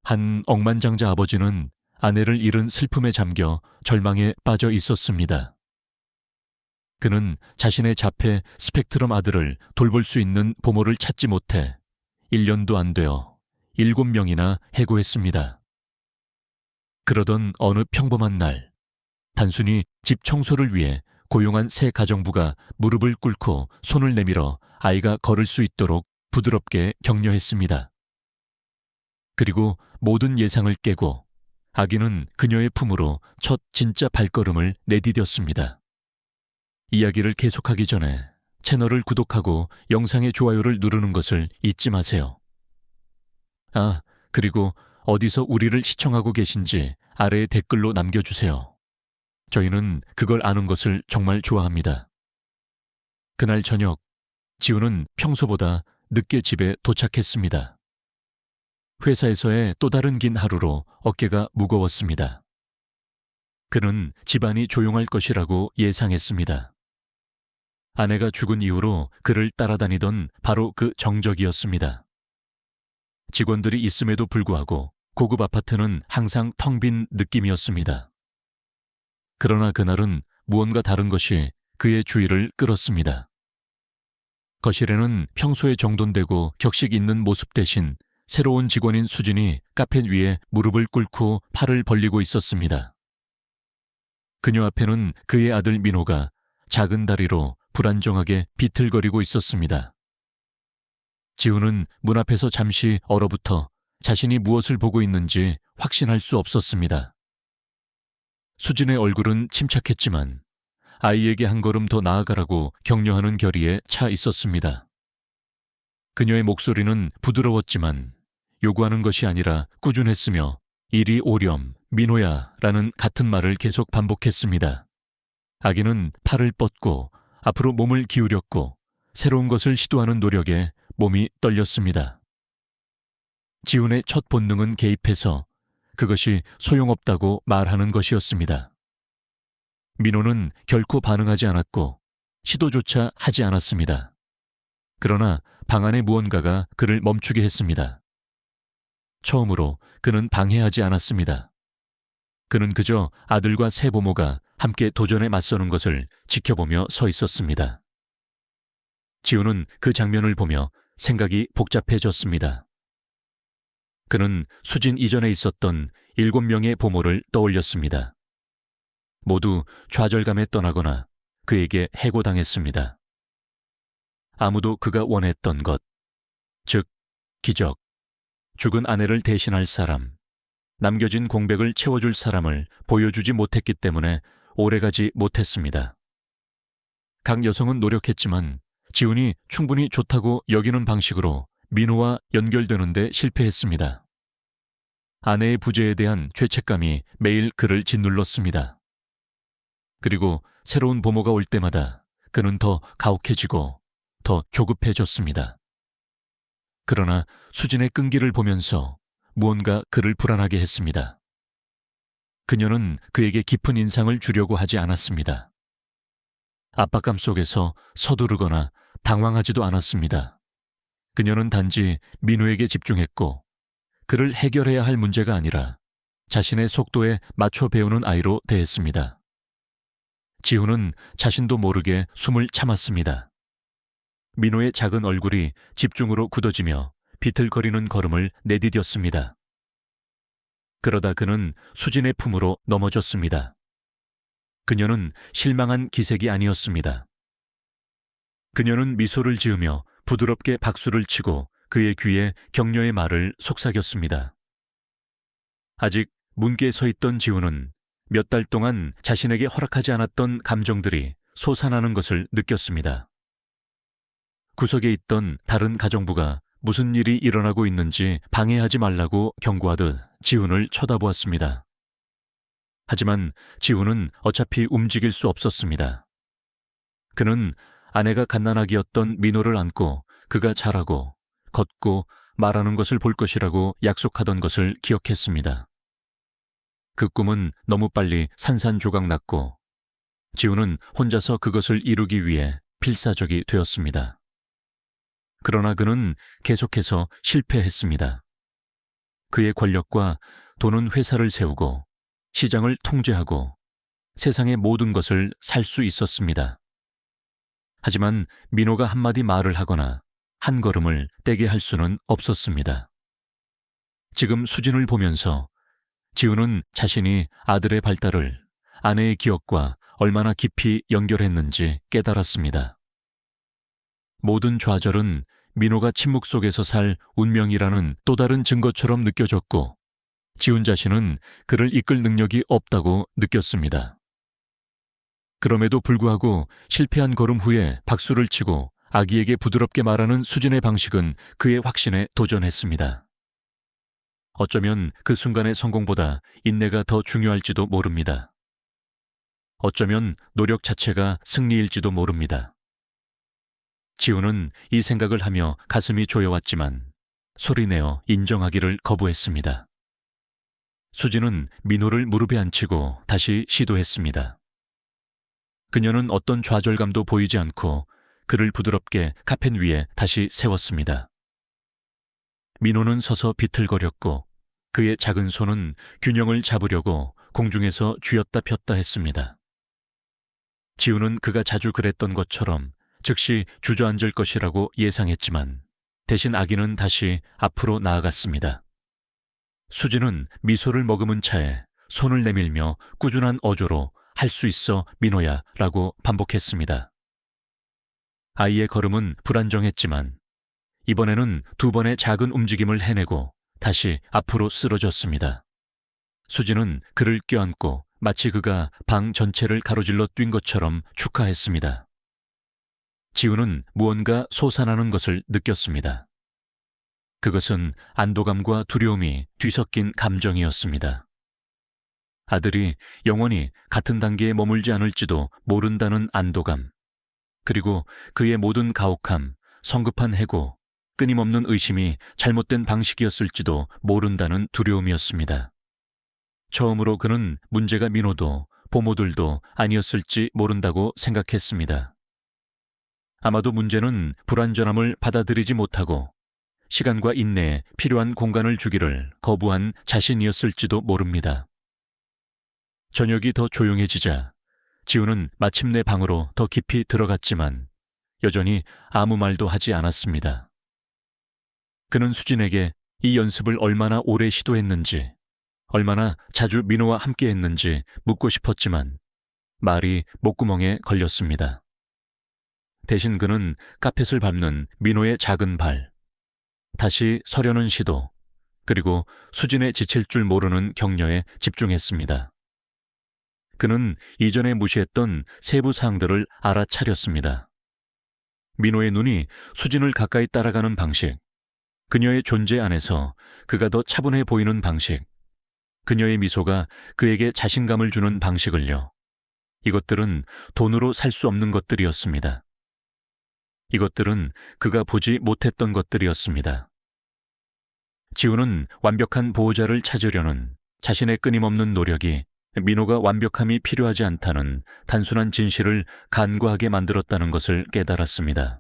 한 억만장자 아버지는 아내를 잃은 슬픔에 잠겨 절망에 빠져 있었습니다. 그는 자신의 자폐 스펙트럼 아들을 돌볼 수 있는 부모를 찾지 못해 1년도 안 되어 7명이나 해고했습니다. 그러던 어느 평범한 날, 단순히 집 청소를 위해 고용한 새 가정부가 무릎을 꿇고 손을 내밀어 아이가 걸을 수 있도록 부드럽게 격려했습니다. 그리고 모든 예상을 깨고 아기는 그녀의 품으로 첫 진짜 발걸음을 내디뎠습니다. 이야기를 계속하기 전에 채널을 구독하고 영상의 좋아요를 누르는 것을 잊지 마세요. 아, 그리고 어디서 우리를 시청하고 계신지 아래에 댓글로 남겨주세요. 저희는 그걸 아는 것을 정말 좋아합니다. 그날 저녁, 지우는 평소보다 늦게 집에 도착했습니다. 회사에서의 또 다른 긴 하루로 어깨가 무거웠습니다. 그는 집안이 조용할 것이라고 예상했습니다. 아내가 죽은 이후로 그를 따라다니던 바로 그 정적이었습니다. 직원들이 있음에도 불구하고 고급 아파트는 항상 텅 빈 느낌이었습니다. 그러나 그날은 무언가 다른 것이 그의 주의를 끌었습니다. 거실에는 평소에 정돈되고 격식 있는 모습 대신 새로운 직원인 수진이 카펫 위에 무릎을 꿇고 팔을 벌리고 있었습니다. 그녀 앞에는 그의 아들 민호가 작은 다리로 불안정하게 비틀거리고 있었습니다. 지우는 문 앞에서 잠시 얼어붙어 자신이 무엇을 보고 있는지 확신할 수 없었습니다. 수진의 얼굴은 침착했지만 아이에게 한 걸음 더 나아가라고 격려하는 결의에 차 있었습니다. 그녀의 목소리는 부드러웠지만 요구하는 것이 아니라 꾸준했으며 이리 오렴, 민호야 라는 같은 말을 계속 반복했습니다. 아기는 팔을 뻗고 앞으로 몸을 기울였고 새로운 것을 시도하는 노력에 몸이 떨렸습니다. 지훈의 첫 본능은 개입해서 그것이 소용없다고 말하는 것이었습니다. 민호는 결코 반응하지 않았고 시도조차 하지 않았습니다. 그러나 방 안의 무언가가 그를 멈추게 했습니다. 처음으로 그는 방해하지 않았습니다. 그는 그저 아들과 새 부모가 함께 도전에 맞서는 것을 지켜보며 서 있었습니다. 지우는 그 장면을 보며 생각이 복잡해졌습니다. 그는 수진 이전에 있었던 7명의 부모를 떠올렸습니다. 모두 좌절감에 떠나거나 그에게 해고당했습니다. 아무도 그가 원했던 것, 즉 기적, 죽은 아내를 대신할 사람, 남겨진 공백을 채워줄 사람을 보여주지 못했기 때문에 오래가지 못했습니다. 각 여성은 노력했지만 지훈이 충분히 좋다고 여기는 방식으로 민호와 연결되는데 실패했습니다. 아내의 부재에 대한 죄책감이 매일 그를 짓눌렀습니다. 그리고 새로운 부모가 올 때마다 그는 더 가혹해지고 더 조급해졌습니다. 그러나 수진의 끈기를 보면서 무언가 그를 불안하게 했습니다. 그녀는 그에게 깊은 인상을 주려고 하지 않았습니다. 압박감 속에서 서두르거나 당황하지도 않았습니다. 그녀는 단지 민호에게 집중했고 그를 해결해야 할 문제가 아니라 자신의 속도에 맞춰 배우는 아이로 대했습니다. 지훈은 자신도 모르게 숨을 참았습니다. 민호의 작은 얼굴이 집중으로 굳어지며 비틀거리는 걸음을 내디뎠습니다. 그러다 그는 수진의 품으로 넘어졌습니다. 그녀는 실망한 기색이 아니었습니다. 그녀는 미소를 지으며 부드럽게 박수를 치고 그의 귀에 격려의 말을 속삭였습니다. 아직 문께 서 있던 지훈은 몇 달 동안 자신에게 허락하지 않았던 감정들이 솟아나는 것을 느꼈습니다. 구석에 있던 다른 가정부가 무슨 일이 일어나고 있는지 방해하지 말라고 경고하듯 지훈을 쳐다보았습니다. 하지만 지훈은 어차피 움직일 수 없었습니다. 그는 아내가 갓난아기였던 민호를 안고 그가 자라고 걷고 말하는 것을 볼 것이라고 약속하던 것을 기억했습니다. 그 꿈은 너무 빨리 산산조각 났고 지훈은 혼자서 그것을 이루기 위해 필사적이 되었습니다. 그러나 그는 계속해서 실패했습니다. 그의 권력과 돈은 회사를 세우고 시장을 통제하고 세상의 모든 것을 살 수 있었습니다. 하지만 민호가 한마디 말을 하거나 한 걸음을 떼게 할 수는 없었습니다. 지금 수진을 보면서 지우는 자신이 아들의 발달을 아내의 기억과 얼마나 깊이 연결했는지 깨달았습니다. 모든 좌절은 민호가 침묵 속에서 살 운명이라는 또 다른 증거처럼 느껴졌고, 지훈 자신은 그를 이끌 능력이 없다고 느꼈습니다. 그럼에도 불구하고 실패한 걸음 후에 박수를 치고 아기에게 부드럽게 말하는 수진의 방식은 그의 확신에 도전했습니다. 어쩌면 그 순간의 성공보다 인내가 더 중요할지도 모릅니다. 어쩌면 노력 자체가 승리일지도 모릅니다. 지우는 이 생각을 하며 가슴이 조여왔지만 소리내어 인정하기를 거부했습니다. 수진은 민호를 무릎에 앉히고 다시 시도했습니다. 그녀는 어떤 좌절감도 보이지 않고 그를 부드럽게 카펫 위에 다시 세웠습니다. 민호는 서서 비틀거렸고 그의 작은 손은 균형을 잡으려고 공중에서 쥐었다 폈다 했습니다. 지우는 그가 자주 그랬던 것처럼 즉시 주저앉을 것이라고 예상했지만 대신 아기는 다시 앞으로 나아갔습니다. 수진은 미소를 머금은 차에 손을 내밀며 꾸준한 어조로 할 수 있어 민호야 라고 반복했습니다. 아이의 걸음은 불안정했지만 이번에는 2번의 작은 움직임을 해내고 다시 앞으로 쓰러졌습니다. 수진은 그를 껴안고 마치 그가 방 전체를 가로질러 뛴 것처럼 축하했습니다. 지우는 무언가 솟아나는 것을 느꼈습니다. 그것은 안도감과 두려움이 뒤섞인 감정이었습니다. 아들이 영원히 같은 단계에 머물지 않을지도 모른다는 안도감, 그리고 그의 모든 가혹함, 성급한 해고, 끊임없는 의심이 잘못된 방식이었을지도 모른다는 두려움이었습니다. 처음으로 그는 문제가 민호도 보모들도 아니었을지 모른다고 생각했습니다. 아마도 문제는 불완전함을 받아들이지 못하고 시간과 인내에 필요한 공간을 주기를 거부한 자신이었을지도 모릅니다. 저녁이 더 조용해지자 지우는 마침내 방으로 더 깊이 들어갔지만 여전히 아무 말도 하지 않았습니다. 그는 수진에게 이 연습을 얼마나 오래 시도했는지, 얼마나 자주 민호와 함께 했는지 묻고 싶었지만 말이 목구멍에 걸렸습니다. 대신 그는 카펫을 밟는 민호의 작은 발, 다시 서려는 시도, 그리고 수진에 지칠 줄 모르는 격려에 집중했습니다. 그는 이전에 무시했던 세부 사항들을 알아차렸습니다. 민호의 눈이 수진을 가까이 따라가는 방식, 그녀의 존재 안에서 그가 더 차분해 보이는 방식, 그녀의 미소가 그에게 자신감을 주는 방식을요. 이것들은 돈으로 살 수 없는 것들이었습니다. 이것들은 그가 보지 못했던 것들이었습니다. 지우는 완벽한 보호자를 찾으려는 자신의 끊임없는 노력이 민호가 완벽함이 필요하지 않다는 단순한 진실을 간과하게 만들었다는 것을 깨달았습니다.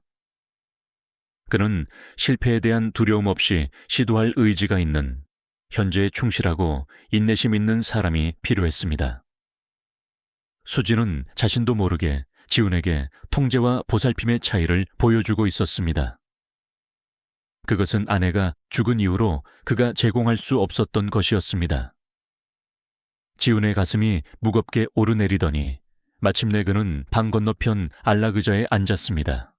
그는 실패에 대한 두려움 없이 시도할 의지가 있는, 현재에 충실하고 인내심 있는 사람이 필요했습니다. 수진은 자신도 모르게 지훈에게 통제와 보살핌의 차이를 보여주고 있었습니다. 그것은 아내가 죽은 이후로 그가 제공할 수 없었던 것이었습니다. 지훈의 가슴이 무겁게 오르내리더니 마침내 그는 방 건너편 안락의자에 앉았습니다.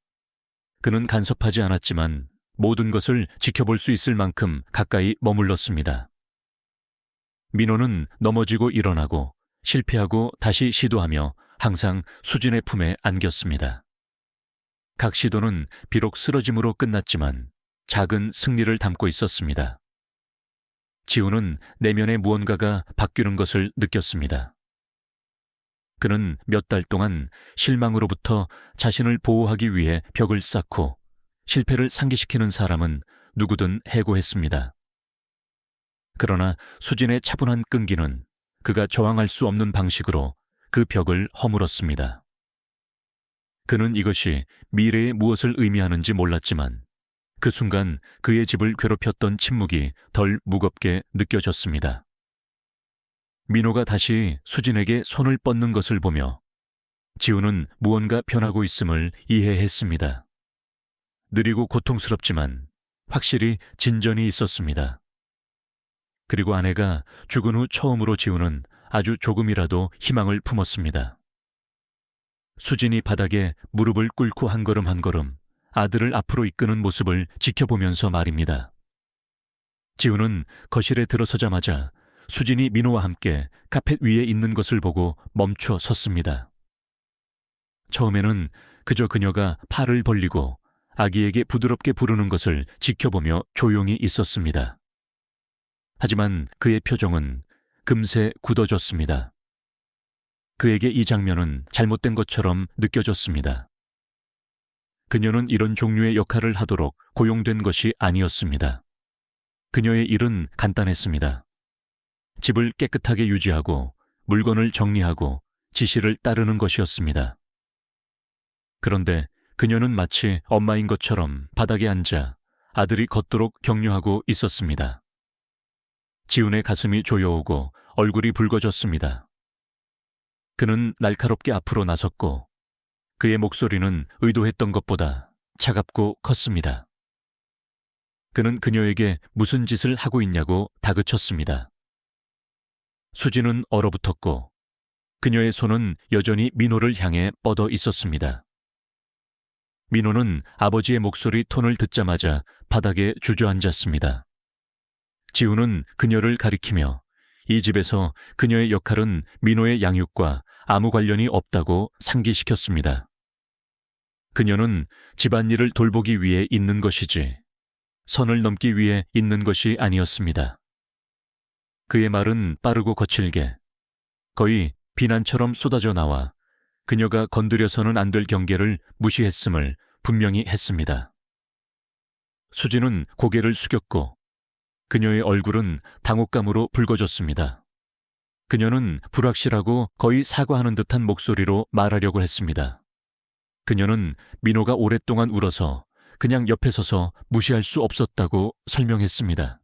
그는 간섭하지 않았지만 모든 것을 지켜볼 수 있을 만큼 가까이 머물렀습니다. 민호는 넘어지고 일어나고 실패하고 다시 시도하며 항상 수진의 품에 안겼습니다. 각 시도는 비록 쓰러짐으로 끝났지만 작은 승리를 담고 있었습니다. 지우는 내면의 무언가가 바뀌는 것을 느꼈습니다. 그는 몇 달 동안 실망으로부터 자신을 보호하기 위해 벽을 쌓고 실패를 상기시키는 사람은 누구든 해고했습니다. 그러나 수진의 차분한 끈기는 그가 저항할 수 없는 방식으로 그 벽을 허물었습니다. 그는 이것이 미래에 무엇을 의미하는지 몰랐지만 그 순간 그의 집을 괴롭혔던 침묵이 덜 무겁게 느껴졌습니다. 민호가 다시 수진에게 손을 뻗는 것을 보며 지우는 무언가 변하고 있음을 이해했습니다. 느리고 고통스럽지만 확실히 진전이 있었습니다. 그리고 아내가 죽은 후 처음으로 지우는 아주 조금이라도 희망을 품었습니다. 수진이 바닥에 무릎을 꿇고 한 걸음 한 걸음 아들을 앞으로 이끄는 모습을 지켜보면서 말입니다. 지우는 거실에 들어서자마자 수진이 민호와 함께 카펫 위에 있는 것을 보고 멈춰 섰습니다. 처음에는 그저 그녀가 팔을 벌리고 아기에게 부드럽게 부르는 것을 지켜보며 조용히 있었습니다. 하지만 그의 표정은 금세 굳어졌습니다. 그에게 이 장면은 잘못된 것처럼 느껴졌습니다. 그녀는 이런 종류의 역할을 하도록 고용된 것이 아니었습니다. 그녀의 일은 간단했습니다. 집을 깨끗하게 유지하고 물건을 정리하고 지시를 따르는 것이었습니다. 그런데 그녀는 마치 엄마인 것처럼 바닥에 앉아 아들이 걷도록 격려하고 있었습니다. 지훈의 가슴이 조여오고 얼굴이 붉어졌습니다. 그는 날카롭게 앞으로 나섰고 그의 목소리는 의도했던 것보다 차갑고 컸습니다. 그는 그녀에게 무슨 짓을 하고 있냐고 다그쳤습니다. 수지는 얼어붙었고 그녀의 손은 여전히 민호를 향해 뻗어 있었습니다. 민호는 아버지의 목소리 톤을 듣자마자 바닥에 주저앉았습니다. 지우는 그녀를 가리키며 이 집에서 그녀의 역할은 민호의 양육과 아무 관련이 없다고 상기시켰습니다. 그녀는 집안일을 돌보기 위해 있는 것이지 선을 넘기 위해 있는 것이 아니었습니다. 그의 말은 빠르고 거칠게 거의 비난처럼 쏟아져 나와 그녀가 건드려서는 안 될 경계를 무시했음을 분명히 했습니다. 수지는 고개를 숙였고 그녀의 얼굴은 당혹감으로 붉어졌습니다. 그녀는 불확실하고 거의 사과하는 듯한 목소리로 말하려고 했습니다. 그녀는 민호가 오랫동안 울어서 그냥 옆에 서서 무시할 수 없었다고 설명했습니다.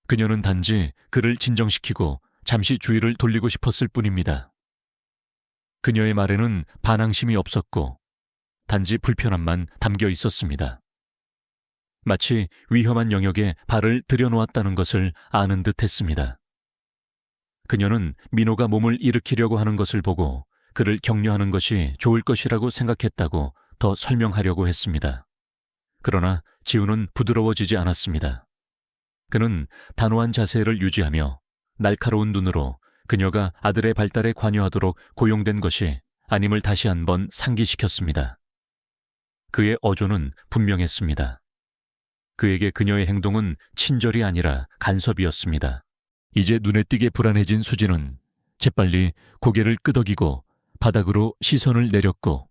그녀는 단지 그를 진정시키고 잠시 주의를 돌리고 싶었을 뿐입니다. 그녀의 말에는 반항심이 없었고 단지 불편함만 담겨 있었습니다. 마치 위험한 영역에 발을 들여놓았다는 것을 아는 듯 했습니다. 그녀는 민호가 몸을 일으키려고 하는 것을 보고 그를 격려하는 것이 좋을 것이라고 생각했다고 더 설명하려고 했습니다. 그러나 지우는 부드러워지지 않았습니다. 그는 단호한 자세를 유지하며 날카로운 눈으로 그녀가 아들의 발달에 관여하도록 고용된 것이 아님을 다시 한번 상기시켰습니다. 그의 어조는 분명했습니다. 그에게 그녀의 행동은 친절이 아니라 간섭이었습니다. 이제 눈에 띄게 불안해진 수지는 재빨리 고개를 끄덕이고 바닥으로 시선을 내렸고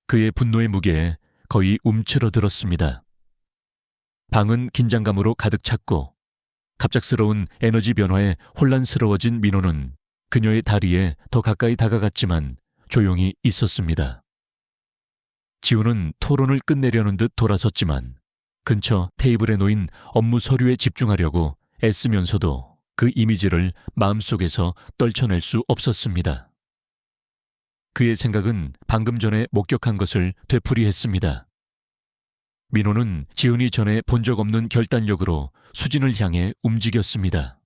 그의 분노의 무게에 거의 움츠러들었습니다. 방은 긴장감으로 가득 찼고 갑작스러운 에너지 변화에 혼란스러워진 민호는 그녀의 다리에 더 가까이 다가갔지만 조용히 있었습니다. 지우는 토론을 끝내려는 듯 돌아섰지만 근처 테이블에 놓인 업무 서류에 집중하려고 애쓰면서도 그 이미지를 마음속에서 떨쳐낼 수 없었습니다. 그의 생각은 방금 전에 목격한 것을 되풀이했습니다. 민호는 지훈이 전에 본 적 없는 결단력으로 수진을 향해 움직였습니다.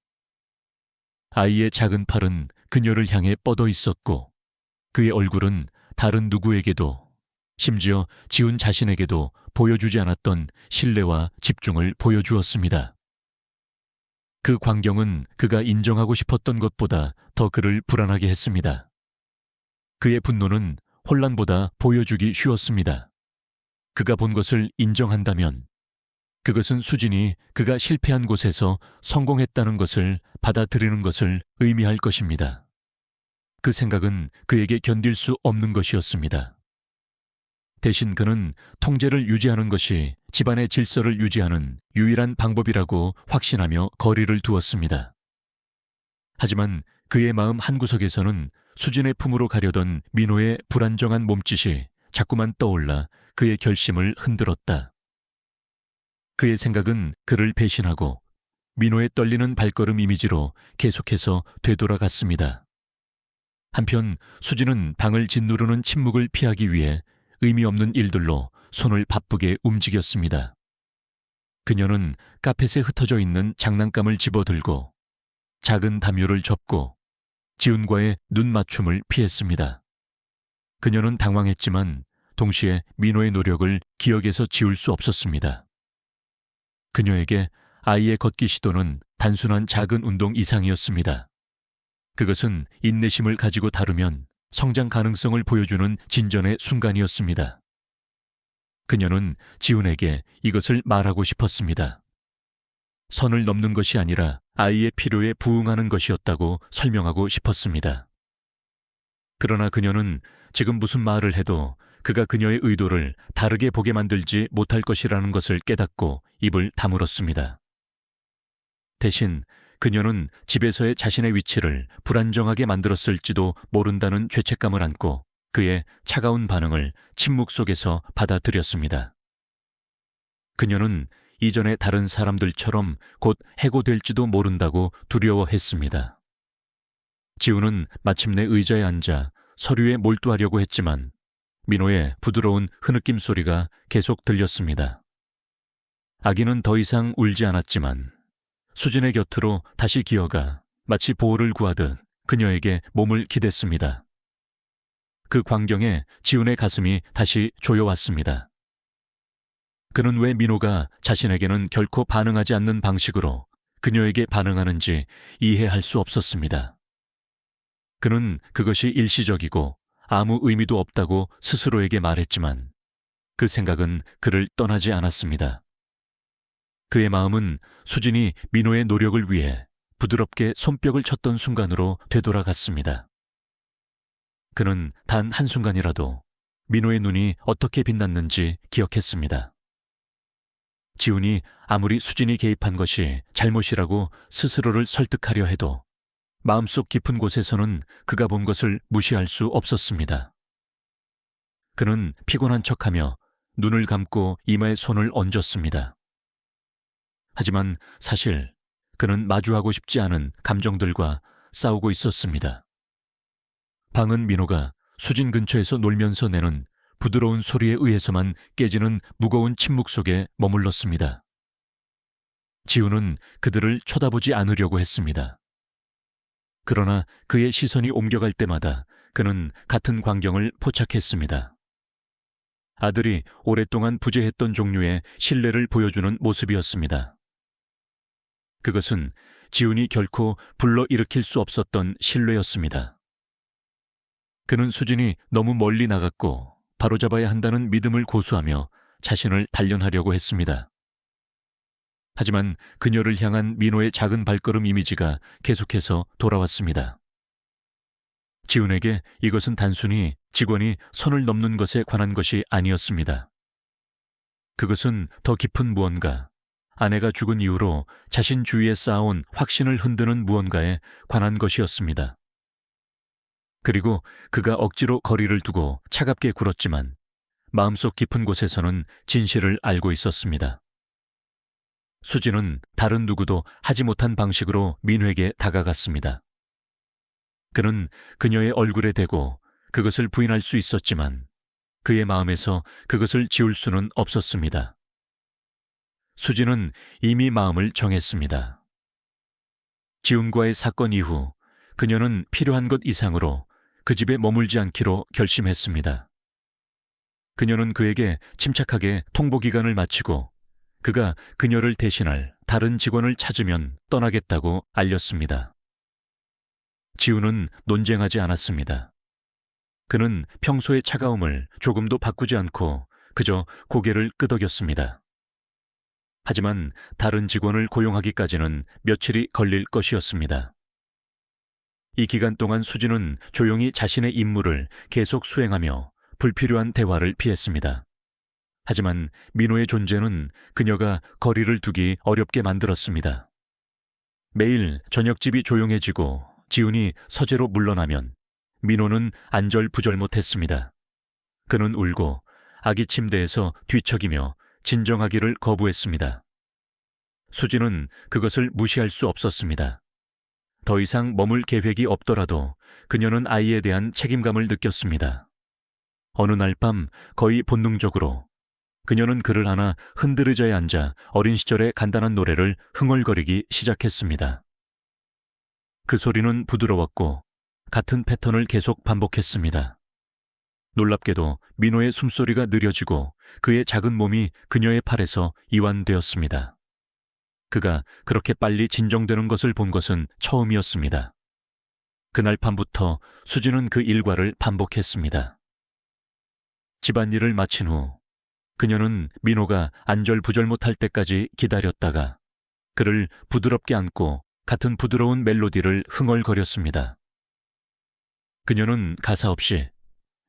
아이의 작은 팔은 그녀를 향해 뻗어 있었고 그의 얼굴은 다른 누구에게도 심지어 지훈 자신에게도 보여주지 않았던 신뢰와 집중을 보여주었습니다. 그 광경은 그가 인정하고 싶었던 것보다 더 그를 불안하게 했습니다. 그의 분노는 혼란보다 보여주기 쉬웠습니다. 그가 본 것을 인정한다면 그것은 수진이 그가 실패한 곳에서 성공했다는 것을 받아들이는 것을 의미할 것입니다. 그 생각은 그에게 견딜 수 없는 것이었습니다. 대신 그는 통제를 유지하는 것이 집안의 질서를 유지하는 유일한 방법이라고 확신하며 거리를 두었습니다. 하지만 그의 마음 한구석에서는 수진의 품으로 가려던 민호의 불안정한 몸짓이 자꾸만 떠올라 그의 결심을 흔들었다. 그의 생각은 그를 배신하고 민호의 떨리는 발걸음 이미지로 계속해서 되돌아갔습니다. 한편 수지는 방을 짓누르는 침묵을 피하기 위해 의미 없는 일들로 손을 바쁘게 움직였습니다. 그녀는 카펫에 흩어져 있는 장난감을 집어들고 작은 담요를 접고 지훈과의 눈 맞춤을 피했습니다. 그녀는 당황했지만 동시에 민호의 노력을 기억에서 지울 수 없었습니다. 그녀에게 아이의 걷기 시도는 단순한 작은 운동 이상이었습니다. 그것은 인내심을 가지고 다루면 성장 가능성을 보여주는 진전의 순간이었습니다. 그녀는 지훈에게 이것을 말하고 싶었습니다. 선을 넘는 것이 아니라 아이의 필요에 부응하는 것이었다고 설명하고 싶었습니다. 그러나 그녀는 지금 무슨 말을 해도 그가 그녀의 의도를 다르게 보게 만들지 못할 것이라는 것을 깨닫고 입을 다물었습니다. 대신 그녀는 집에서의 자신의 위치를 불안정하게 만들었을지도 모른다는 죄책감을 안고 그의 차가운 반응을 침묵 속에서 받아들였습니다. 그녀는 이전의 다른 사람들처럼 곧 해고될지도 모른다고 두려워했습니다. 지훈은 마침내 의자에 앉아 서류에 몰두하려고 했지만 민호의 부드러운 흐느낌 소리가 계속 들렸습니다. 아기는 더 이상 울지 않았지만 수진의 곁으로 다시 기어가 마치 보호를 구하듯 그녀에게 몸을 기댔습니다. 그 광경에 지훈의 가슴이 다시 조여왔습니다. 그는 왜 민호가 자신에게는 결코 반응하지 않는 방식으로 그녀에게 반응하는지 이해할 수 없었습니다. 그는 그것이 일시적이고 아무 의미도 없다고 스스로에게 말했지만 그 생각은 그를 떠나지 않았습니다. 그의 마음은 수진이 민호의 노력을 위해 부드럽게 손뼉을 쳤던 순간으로 되돌아갔습니다. 그는 단 한순간이라도 민호의 눈이 어떻게 빛났는지 기억했습니다. 지훈이 아무리 수진이 개입한 것이 잘못이라고 스스로를 설득하려 해도 마음속 깊은 곳에서는 그가 본 것을 무시할 수 없었습니다. 그는 피곤한 척하며 눈을 감고 이마에 손을 얹었습니다. 하지만 사실 그는 마주하고 싶지 않은 감정들과 싸우고 있었습니다. 방은 민호가 수진 근처에서 놀면서 내는 부드러운 소리에 의해서만 깨지는 무거운 침묵 속에 머물렀습니다. 지훈은 그들을 쳐다보지 않으려고 했습니다. 그러나 그의 시선이 옮겨갈 때마다 그는 같은 광경을 포착했습니다. 아들이 오랫동안 부재했던 종류의 신뢰를 보여주는 모습이었습니다. 그것은 지훈이 결코 불러일으킬 수 없었던 신뢰였습니다. 그는 수진이 너무 멀리 나갔고 바로잡아야 한다는 믿음을 고수하며 자신을 단련하려고 했습니다. 하지만 그녀를 향한 민호의 작은 발걸음 이미지가 계속해서 돌아왔습니다. 지훈에게 이것은 단순히 직원이 선을 넘는 것에 관한 것이 아니었습니다. 그것은 더 깊은 무언가, 아내가 죽은 이후로 자신 주위에 쌓아온 확신을 흔드는 무언가에 관한 것이었습니다. 그리고 그가 억지로 거리를 두고 차갑게 굴었지만 마음속 깊은 곳에서는 진실을 알고 있었습니다. 수진은 다른 누구도 하지 못한 방식으로 민호에게 다가갔습니다. 그는 그녀의 얼굴에 대고 그것을 부인할 수 있었지만 그의 마음에서 그것을 지울 수는 없었습니다. 수진은 이미 마음을 정했습니다. 지훈과의 사건 이후 그녀는 필요한 것 이상으로 그 집에 머물지 않기로 결심했습니다. 그녀는 그에게 침착하게 통보기간을 마치고 그가 그녀를 대신할 다른 직원을 찾으면 떠나겠다고 알렸습니다. 지훈은 논쟁하지 않았습니다. 그는 평소의 차가움을 조금도 바꾸지 않고 그저 고개를 끄덕였습니다. 하지만 다른 직원을 고용하기까지는 며칠이 걸릴 것이었습니다. 이 기간 동안 수진은 조용히 자신의 임무를 계속 수행하며 불필요한 대화를 피했습니다. 하지만 민호의 존재는 그녀가 거리를 두기 어렵게 만들었습니다. 매일 저녁집이 조용해지고 지훈이 서재로 물러나면 민호는 안절부절 못했습니다. 그는 울고 아기 침대에서 뒤척이며 진정하기를 거부했습니다. 수지는 그것을 무시할 수 없었습니다. 더 이상 머물 계획이 없더라도 그녀는 아이에 대한 책임감을 느꼈습니다. 어느 날 밤 거의 본능적으로 그녀는 그를 안아 흔들의자에 앉아 어린 시절의 간단한 노래를 흥얼거리기 시작했습니다. 그 소리는 부드러웠고 같은 패턴을 계속 반복했습니다. 놀랍게도 민호의 숨소리가 느려지고 그의 작은 몸이 그녀의 팔에서 이완되었습니다. 그가 그렇게 빨리 진정되는 것을 본 것은 처음이었습니다. 그날 밤부터 수지는 그 일과를 반복했습니다. 집안일을 마친 후 그녀는 민호가 안절부절 못할 때까지 기다렸다가 그를 부드럽게 안고 같은 부드러운 멜로디를 흥얼거렸습니다. 그녀는 가사 없이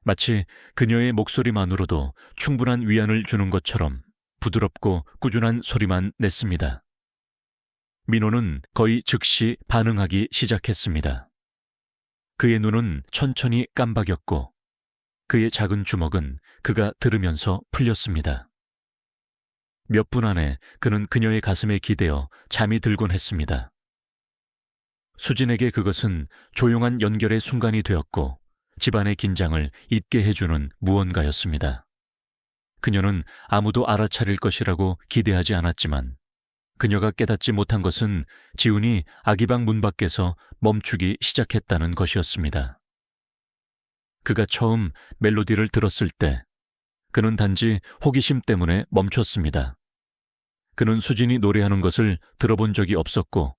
마치 그녀의 목소리만으로도 충분한 위안을 주는 것처럼 부드럽고 꾸준한 소리만 냈습니다. 민호는 거의 즉시 반응하기 시작했습니다. 그의 눈은 천천히 깜박였고 그의 작은 주먹은 그가 들으면서 풀렸습니다. 몇 분 안에 그는 그녀의 가슴에 기대어 잠이 들곤 했습니다. 수진에게 그것은 조용한 연결의 순간이 되었고 집안의 긴장을 잊게 해주는 무언가였습니다. 그녀는 아무도 알아차릴 것이라고 기대하지 않았지만 그녀가 깨닫지 못한 것은 지훈이 아기방 문 밖에서 멈추기 시작했다는 것이었습니다. 그가 처음 멜로디를 들었을 때 그는 단지 호기심 때문에 멈췄습니다. 그는 수진이 노래하는 것을 들어본 적이 없었고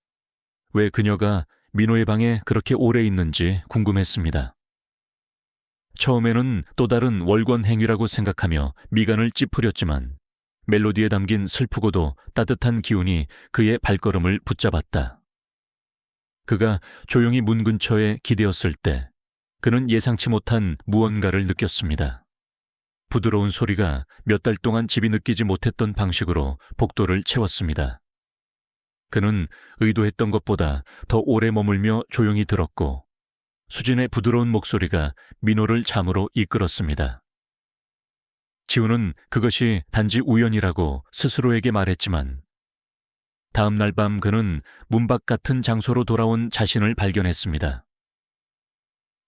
왜 그녀가 민호의 방에 그렇게 오래 있는지 궁금했습니다. 처음에는 또 다른 월권 행위라고 생각하며 미간을 찌푸렸지만 멜로디에 담긴 슬프고도 따뜻한 기운이 그의 발걸음을 붙잡았다. 그가 조용히 문 근처에 기대었을 때 그는 예상치 못한 무언가를 느꼈습니다. 부드러운 소리가 몇 달 동안 집이 느끼지 못했던 방식으로 복도를 채웠습니다. 그는 의도했던 것보다 더 오래 머물며 조용히 들었고 수진의 부드러운 목소리가 민호를 잠으로 이끌었습니다. 지훈은 그것이 단지 우연이라고 스스로에게 말했지만 다음 날 밤 그는 문밖 같은 장소로 돌아온 자신을 발견했습니다.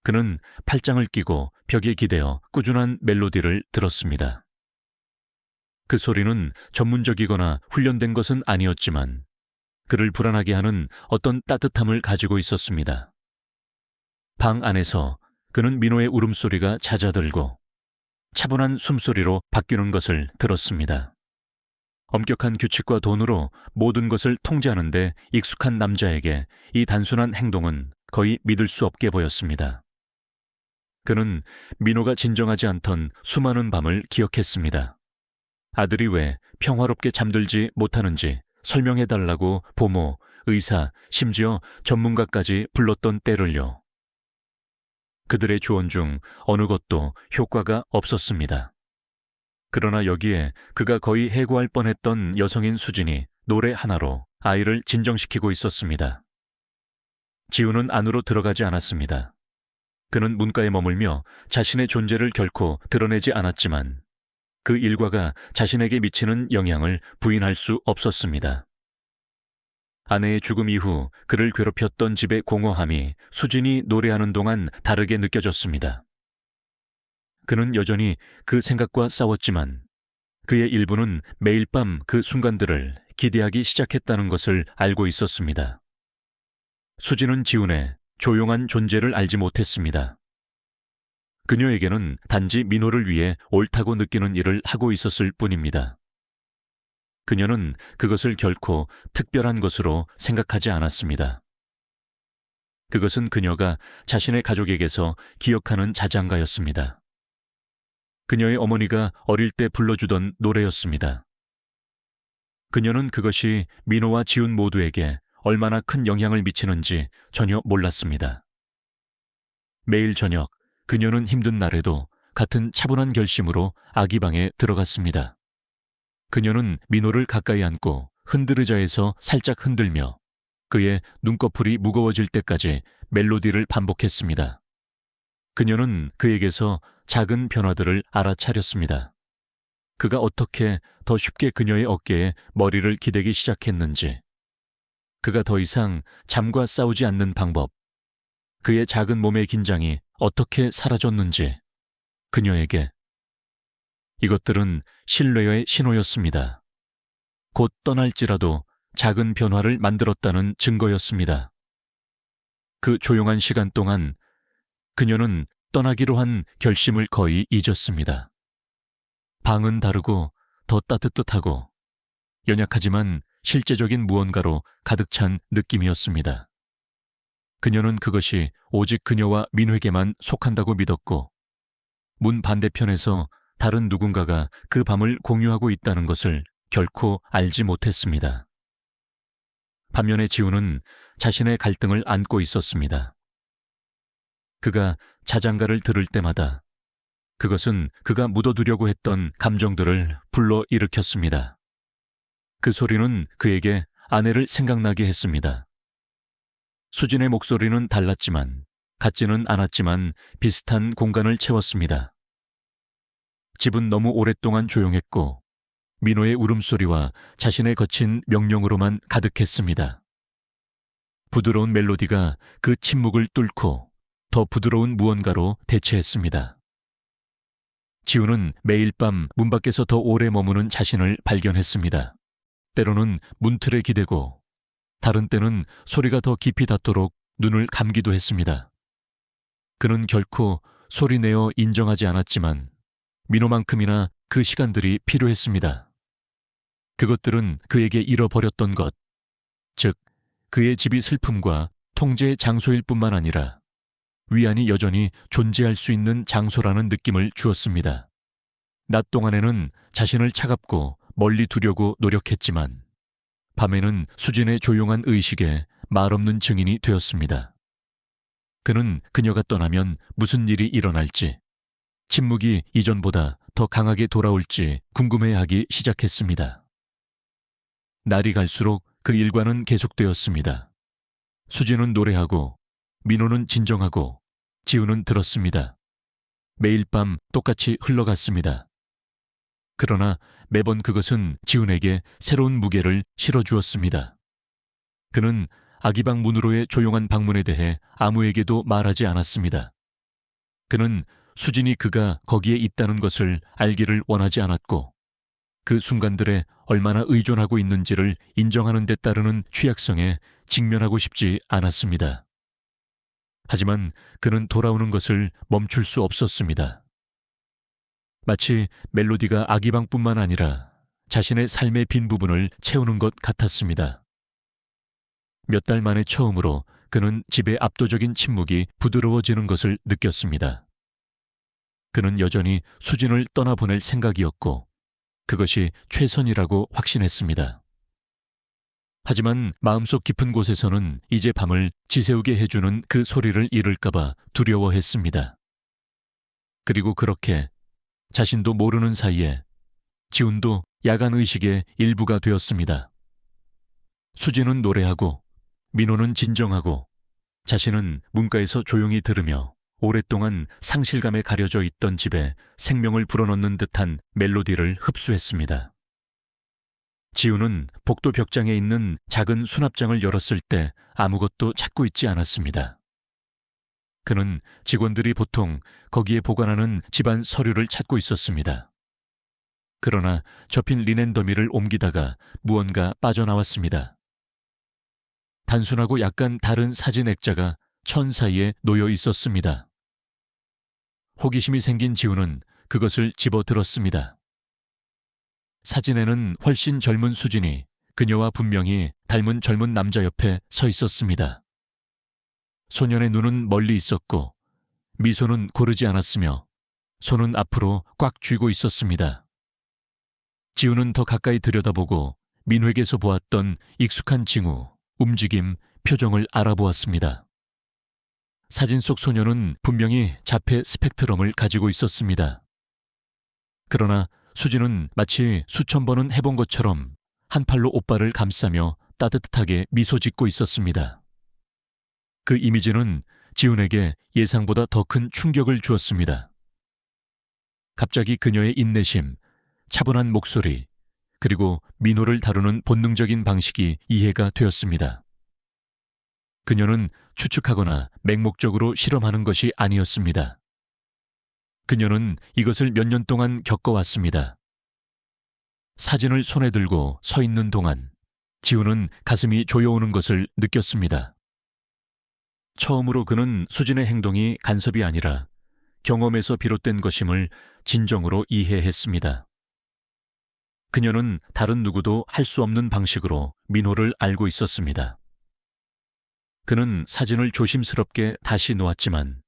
그는 팔짱을 끼고 벽에 기대어 꾸준한 멜로디를 들었습니다. 그 소리는 전문적이거나 훈련된 것은 아니었지만 그를 불안하게 하는 어떤 따뜻함을 가지고 있었습니다. 방 안에서 그는 민호의 울음소리가 잦아들고 차분한 숨소리로 바뀌는 것을 들었습니다. 엄격한 규칙과 돈으로 모든 것을 통제하는 데 익숙한 남자에게 이 단순한 행동은 거의 믿을 수 없게 보였습니다. 그는 민호가 진정하지 않던 수많은 밤을 기억했습니다. 아들이 왜 평화롭게 잠들지 못하는지 설명해달라고 보모, 의사, 심지어 전문가까지 불렀던 때를요. 그들의 조언 중 어느 것도 효과가 없었습니다. 그러나 여기에 그가 거의 해고할 뻔했던 여성인 수진이 노래 하나로 아이를 진정시키고 있었습니다. 지훈은 안으로 들어가지 않았습니다. 그는 문가에 머물며 자신의 존재를 결코 드러내지 않았지만 그 일과가 자신에게 미치는 영향을 부인할 수 없었습니다. 아내의 죽음 이후 그를 괴롭혔던 집의 공허함이 수진이 노래하는 동안 다르게 느껴졌습니다. 그는 여전히 그 생각과 싸웠지만 그의 일부는 매일 밤 그 순간들을 기대하기 시작했다는 것을 알고 있었습니다. 수진은 지훈의 조용한 존재를 알지 못했습니다. 그녀에게는 단지 민호를 위해 옳다고 느끼는 일을 하고 있었을 뿐입니다. 그녀는 그것을 결코 특별한 것으로 생각하지 않았습니다. 그것은 그녀가 자신의 가족에게서 기억하는 자장가였습니다. 그녀의 어머니가 어릴 때 불러주던 노래였습니다. 그녀는 그것이 민호와 지훈 모두에게 얼마나 큰 영향을 미치는지 전혀 몰랐습니다. 매일 저녁 그녀는 힘든 날에도 같은 차분한 결심으로 아기방에 들어갔습니다. 그녀는 민호를 가까이 안고 흔들의자에서 살짝 흔들며 그의 눈꺼풀이 무거워질 때까지 멜로디를 반복했습니다. 그녀는 그에게서 작은 변화들을 알아차렸습니다. 그가 어떻게 더 쉽게 그녀의 어깨에 머리를 기대기 시작했는지, 그가 더 이상 잠과 싸우지 않는 방법, 그의 작은 몸의 긴장이 어떻게 사라졌는지, 그녀에게 이것들은 신뢰의 신호였습니다. 곧 떠날지라도 작은 변화를 만들었다는 증거였습니다. 그 조용한 시간 동안 그녀는 떠나기로 한 결심을 거의 잊었습니다. 방은 다르고 더 따뜻하고 연약하지만 실제적인 무언가로 가득 찬 느낌이었습니다. 그녀는 그것이 오직 그녀와 민회에게만 속한다고 믿었고, 문 반대편에서 다른 누군가가 그 밤을 공유하고 있다는 것을 결코 알지 못했습니다. 반면에 지우는 자신의 갈등을 안고 있었습니다. 그가 자장가를 들을 때마다 그것은 그가 묻어두려고 했던 감정들을 불러일으켰습니다. 그 소리는 그에게 아내를 생각나게 했습니다. 수진의 목소리는 달랐지만, 같지는 않았지만 비슷한 공간을 채웠습니다. 집은 너무 오랫동안 조용했고 민호의 울음소리와 자신의 거친 명령으로만 가득했습니다. 부드러운 멜로디가 그 침묵을 뚫고 더 부드러운 무언가로 대체했습니다. 지우는 매일 밤 문 밖에서 더 오래 머무는 자신을 발견했습니다. 때로는 문틀에 기대고, 다른 때는 소리가 더 깊이 닿도록 눈을 감기도 했습니다. 그는 결코 소리내어 인정하지 않았지만 민호만큼이나 그 시간들이 필요했습니다. 그것들은 그에게 잃어버렸던 것, 즉 그의 집이 슬픔과 통제의 장소일 뿐만 아니라 위안이 여전히 존재할 수 있는 장소라는 느낌을 주었습니다. 낮 동안에는 자신을 차갑고 멀리 두려고 노력했지만 밤에는 수진의 조용한 의식에 말없는 증인이 되었습니다. 그는 그녀가 떠나면 무슨 일이 일어날지, 침묵이 이전보다 더 강하게 돌아올지 궁금해하기 시작했습니다. 날이 갈수록 그 일과는 계속되었습니다. 수진은 노래하고, 민호는 진정하고, 지우는 들었습니다. 매일 밤 똑같이 흘러갔습니다. 그러나 매번 그것은 지훈에게 새로운 무게를 실어주었습니다. 그는 아기방 문으로의 조용한 방문에 대해 아무에게도 말하지 않았습니다. 그는 수진이 그가 거기에 있다는 것을 알기를 원하지 않았고, 그 순간들에 얼마나 의존하고 있는지를 인정하는 데 따르는 취약성에 직면하고 싶지 않았습니다. 하지만 그는 돌아오는 것을 멈출 수 없었습니다. 마치 멜로디가 아기방뿐만 아니라 자신의 삶의 빈 부분을 채우는 것 같았습니다. 몇 달 만에 처음으로 그는 집의 압도적인 침묵이 부드러워지는 것을 느꼈습니다. 그는 여전히 수진을 떠나보낼 생각이었고 그것이 최선이라고 확신했습니다. 하지만 마음속 깊은 곳에서는 이제 밤을 지새우게 해주는 그 소리를 잃을까봐 두려워했습니다. 그리고 그렇게 자신도 모르는 사이에 지훈도 야간의식의 일부가 되었습니다. 수진은 노래하고 민호는 진정하고 자신은 문가에서 조용히 들으며 오랫동안 상실감에 가려져 있던 집에 생명을 불어넣는 듯한 멜로디를 흡수했습니다. 지훈은 복도 벽장에 있는 작은 수납장을 열었을 때 아무것도 찾고 있지 않았습니다. 그는 직원들이 보통 거기에 보관하는 집안 서류를 찾고 있었습니다. 그러나 접힌 리넨 더미를 옮기다가 무언가 빠져나왔습니다. 단순하고 약간 다른 사진 액자가 천 사이에 놓여 있었습니다. 호기심이 생긴 지훈은 그것을 집어들었습니다. 사진에는 훨씬 젊은 수진이 그녀와 분명히 닮은 젊은 남자 옆에 서 있었습니다. 소년의 눈은 멀리 있었고 미소는 고르지 않았으며 손은 앞으로 꽉 쥐고 있었습니다. 지훈은 더 가까이 들여다보고 민회에게서 보았던 익숙한 징후, 움직임, 표정을 알아보았습니다. 사진 속 소녀는 분명히 자폐 스펙트럼을 가지고 있었습니다. 그러나 수진은 마치 수천 번은 해본 것처럼 한 팔로 오빠를 감싸며 따뜻하게 미소 짓고 있었습니다. 그 이미지는 지훈에게 예상보다 더 큰 충격을 주었습니다. 갑자기 그녀의 인내심, 차분한 목소리, 그리고 민호를 다루는 본능적인 방식이 이해가 되었습니다. 그녀는 추측하거나 맹목적으로 실험하는 것이 아니었습니다. 그녀는 이것을 몇 년 동안 겪어왔습니다. 사진을 손에 들고 서 있는 동안 지우는 가슴이 조여오는 것을 느꼈습니다. 처음으로 그는 수진의 행동이 간섭이 아니라 경험에서 비롯된 것임을 진정으로 이해했습니다. 그녀는 다른 누구도 할 수 없는 방식으로 민호를 알고 있었습니다. 그는 사진을 조심스럽게 다시 놓았지만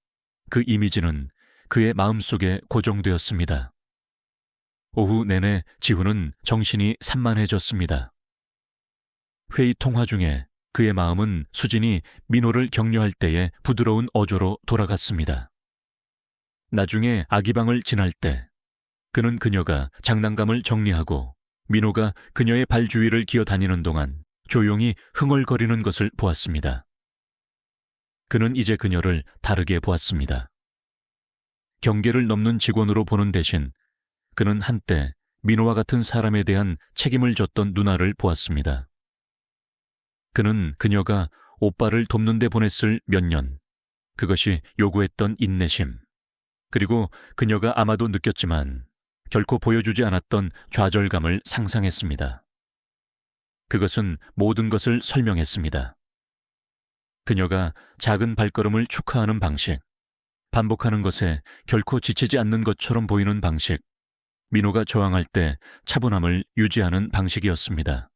그 이미지는 그의 마음속에 고정되었습니다. 오후 내내 지훈은 정신이 산만해졌습니다. 회의 통화 중에 그의 마음은 수진이 민호를 격려할 때의 부드러운 어조로 돌아갔습니다. 나중에 아기방을 지날 때 그는 그녀가 장난감을 정리하고 민호가 그녀의 발 주위를 기어다니는 동안 조용히 흥얼거리는 것을 보았습니다. 그는 이제 그녀를 다르게 보았습니다. 경계를 넘는 직원으로 보는 대신 그는 한때 민호와 같은 사람에 대한 책임을 졌던 누나를 보았습니다. 그는 그녀가 오빠를 돕는 데 보냈을 몇 년, 그것이 요구했던 인내심, 그리고 그녀가 아마도 느꼈지만 결코 보여주지 않았던 좌절감을 상상했습니다. 그것은 모든 것을 설명했습니다. 그녀가 작은 발걸음을 축하하는 방식, 반복하는 것에 결코 지치지 않는 것처럼 보이는 방식, 민호가 저항할 때 차분함을 유지하는 방식이었습니다.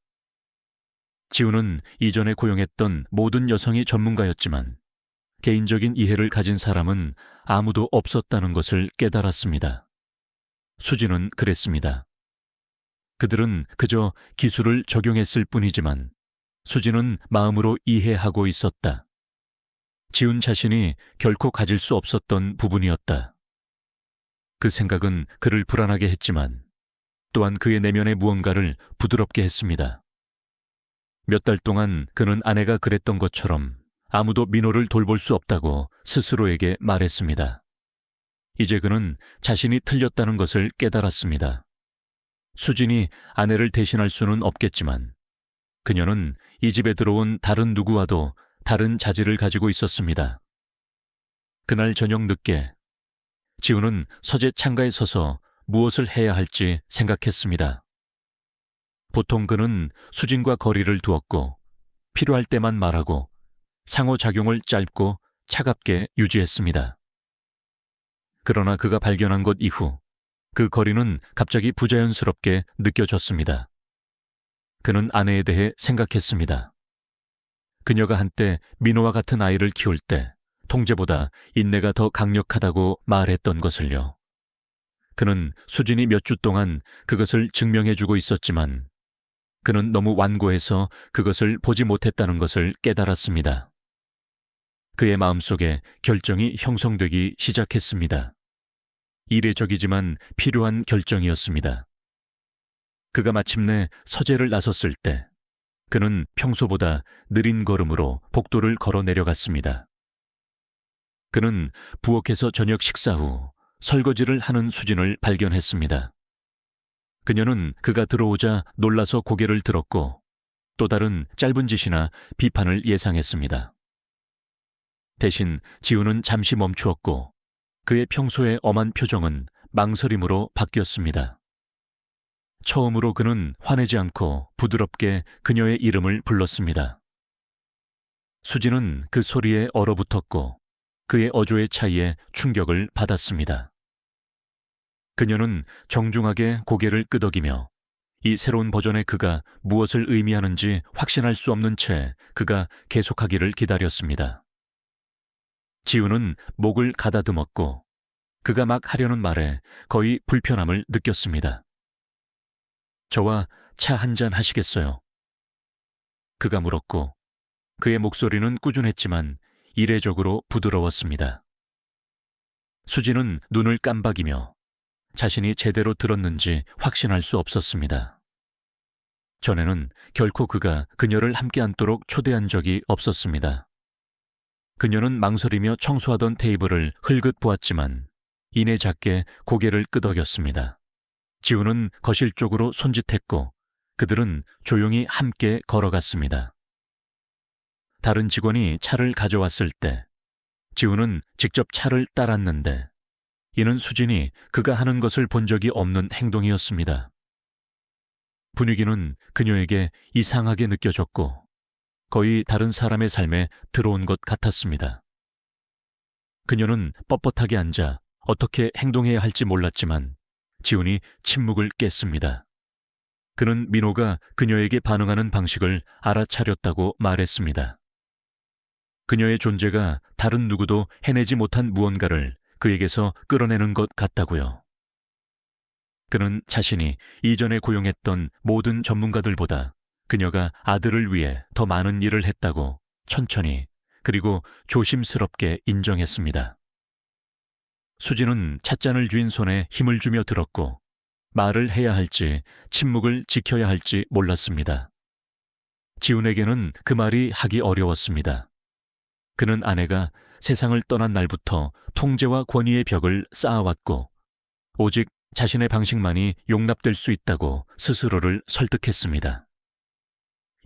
지우는 이전에 고용했던 모든 여성이 전문가였지만 개인적인 이해를 가진 사람은 아무도 없었다는 것을 깨달았습니다. 수진은 그랬습니다. 그들은 그저 기술을 적용했을 뿐이지만 수진은 마음으로 이해하고 있었다. 지훈 자신이 결코 가질 수 없었던 부분이었다. 그 생각은 그를 불안하게 했지만 또한 그의 내면의 무언가를 부드럽게 했습니다. 몇 달 동안 그는 아내가 그랬던 것처럼 아무도 민호를 돌볼 수 없다고 스스로에게 말했습니다. 이제 그는 자신이 틀렸다는 것을 깨달았습니다. 수진이 아내를 대신할 수는 없겠지만 그녀는 이 집에 들어온 다른 누구와도 다른 자질을 가지고 있었습니다. 그날 저녁 늦게 지훈은 서재 창가에 서서 무엇을 해야 할지 생각했습니다. 보통 그는 수진과 거리를 두었고 필요할 때만 말하고 상호작용을 짧고 차갑게 유지했습니다. 그러나 그가 발견한 것 이후 그 거리는 갑자기 부자연스럽게 느껴졌습니다. 그는 아내에 대해 생각했습니다. 그녀가 한때 민호와 같은 아이를 키울 때 통제보다 인내가 더 강력하다고 말했던 것을요. 그는 수진이 몇 주 동안 그것을 증명해주고 있었지만 그는 너무 완고해서 그것을 보지 못했다는 것을 깨달았습니다. 그의 마음속에 결정이 형성되기 시작했습니다. 이례적이지만 필요한 결정이었습니다. 그가 마침내 서재를 나섰을 때 그는 평소보다 느린 걸음으로 복도를 걸어 내려갔습니다. 그는 부엌에서 저녁 식사 후 설거지를 하는 수진을 발견했습니다. 그녀는 그가 들어오자 놀라서 고개를 들었고 또 다른 짧은 짓이나 비판을 예상했습니다. 대신 지훈은 잠시 멈추었고 그의 평소의 엄한 표정은 망설임으로 바뀌었습니다. 처음으로 그는 화내지 않고 부드럽게 그녀의 이름을 불렀습니다. 수진은 그 소리에 얼어붙었고 그의 어조의 차이에 충격을 받았습니다. 그녀는 정중하게 고개를 끄덕이며 이 새로운 버전의 그가 무엇을 의미하는지 확신할 수 없는 채 그가 계속하기를 기다렸습니다. 지훈은 목을 가다듬었고 그가 막 하려는 말에 거의 불편함을 느꼈습니다. 저와 차 한잔 하시겠어요? 그가 물었고 그의 목소리는 꾸준했지만 이례적으로 부드러웠습니다. 수진은 눈을 깜박이며 자신이 제대로 들었는지 확신할 수 없었습니다. 전에는 결코 그가 그녀를 함께 앉도록 초대한 적이 없었습니다. 그녀는 망설이며 청소하던 테이블을 흘긋 보았지만 이내 작게 고개를 끄덕였습니다. 지우는 거실 쪽으로 손짓했고 그들은 조용히 함께 걸어갔습니다. 다른 직원이 차를 가져왔을 때 지우는 직접 차를 따랐는데 이는 수진이 그가 하는 것을 본 적이 없는 행동이었습니다. 분위기는 그녀에게 이상하게 느껴졌고 거의 다른 사람의 삶에 들어온 것 같았습니다. 그녀는 뻣뻣하게 앉아 어떻게 행동해야 할지 몰랐지만 지훈이 침묵을 깼습니다. 그는 민호가 그녀에게 반응하는 방식을 알아차렸다고 말했습니다. 그녀의 존재가 다른 누구도 해내지 못한 무언가를 그에게서 끌어내는 것 같다고요. 그는 자신이 이전에 고용했던 모든 전문가들보다 그녀가 아들을 위해 더 많은 일을 했다고 천천히 그리고 조심스럽게 인정했습니다. 수진은 찻잔을 쥔 손에 힘을 주며 들었고 말을 해야 할지 침묵을 지켜야 할지 몰랐습니다. 지훈에게는 그 말이 하기 어려웠습니다. 그는 아내가 세상을 떠난 날부터 통제와 권위의 벽을 쌓아왔고 오직 자신의 방식만이 용납될 수 있다고 스스로를 설득했습니다.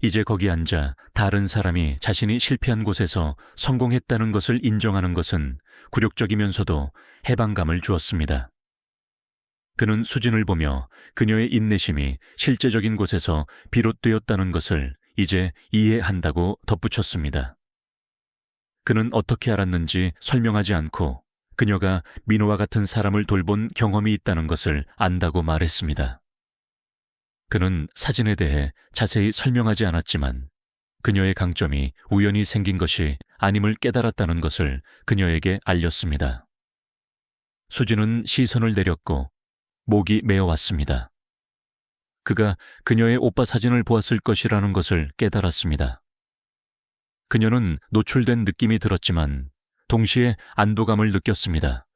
이제 거기 앉아 다른 사람이 자신이 실패한 곳에서 성공했다는 것을 인정하는 것은 굴욕적이면서도 해방감을 주었습니다. 그는 수진을 보며 그녀의 인내심이 실제적인 곳에서 비롯되었다는 것을 이제 이해한다고 덧붙였습니다. 그는 어떻게 알았는지 설명하지 않고 그녀가 민호와 같은 사람을 돌본 경험이 있다는 것을 안다고 말했습니다. 그는 사진에 대해 자세히 설명하지 않았지만 그녀의 강점이 우연히 생긴 것이 아님을 깨달았다는 것을 그녀에게 알렸습니다. 수진은 시선을 내렸고 목이 메어왔습니다. 그가 그녀의 오빠 사진을 보았을 것이라는 것을 깨달았습니다. 그녀는 노출된 느낌이 들었지만 동시에 안도감을 느꼈습니다.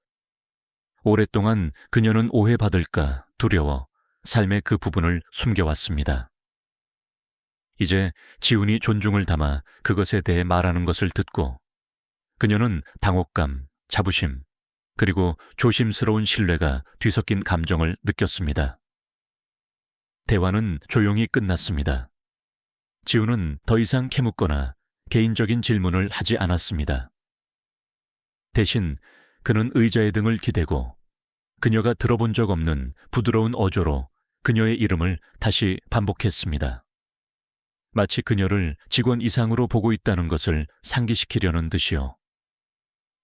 오랫동안 그녀는 오해받을까 두려워 삶의 그 부분을 숨겨왔습니다. 이제 지훈이 존중을 담아 그것에 대해 말하는 것을 듣고 그녀는 당혹감, 자부심, 그리고 조심스러운 신뢰가 뒤섞인 감정을 느꼈습니다. 대화는 조용히 끝났습니다. 지훈은 더 이상 캐묻거나 개인적인 질문을 하지 않았습니다. 대신 그는 의자의 등을 기대고 그녀가 들어본 적 없는 부드러운 어조로 그녀의 이름을 다시 반복했습니다. 마치 그녀를 직원 이상으로 보고 있다는 것을 상기시키려는 듯이요.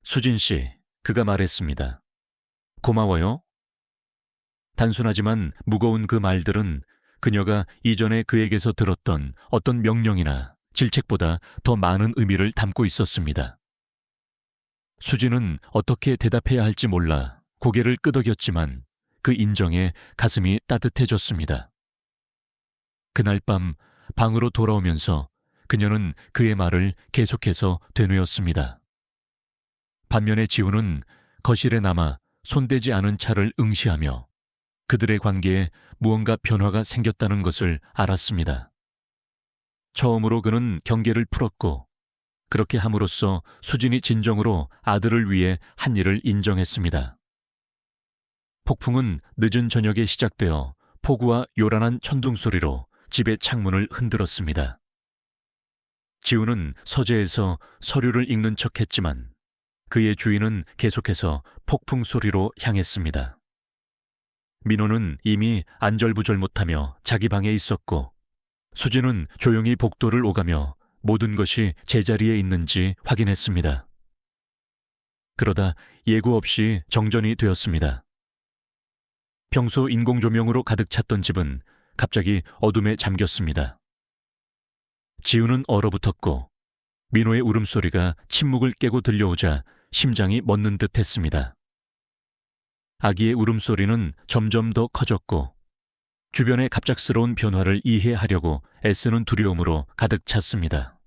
수진 씨, 그가 말했습니다. 고마워요. 단순하지만 무거운 그 말들은 그녀가 이전에 그에게서 들었던 어떤 명령이나 질책보다 더 많은 의미를 담고 있었습니다. 수진은 어떻게 대답해야 할지 몰라 고개를 끄덕였지만 그 인정에 가슴이 따뜻해졌습니다. 그날 밤 방으로 돌아오면서 그녀는 그의 말을 계속해서 되뇌었습니다. 반면에 지훈은 거실에 남아 손대지 않은 차를 응시하며 그들의 관계에 무언가 변화가 생겼다는 것을 알았습니다. 처음으로 그는 경계를 풀었고 그렇게 함으로써 수진이 진정으로 아들을 위해 한 일을 인정했습니다. 폭풍은 늦은 저녁에 시작되어 폭우와 요란한 천둥 소리로 집의 창문을 흔들었습니다. 지훈은 서재에서 서류를 읽는 척했지만 그의 주인은 계속해서 폭풍 소리로 향했습니다. 민호는 이미 안절부절 못하며 자기 방에 있었고 수진은 조용히 복도를 오가며 모든 것이 제자리에 있는지 확인했습니다. 그러다 예고 없이 정전이 되었습니다. 평소 인공조명으로 가득 찼던 집은 갑자기 어둠에 잠겼습니다. 지훈은 얼어붙었고 민호의 울음소리가 침묵을 깨고 들려오자 심장이 멎는 듯 했습니다. 아기의 울음소리는 점점 더 커졌고 주변의 갑작스러운 변화를 이해하려고 애쓰는 두려움으로 가득 찼습니다.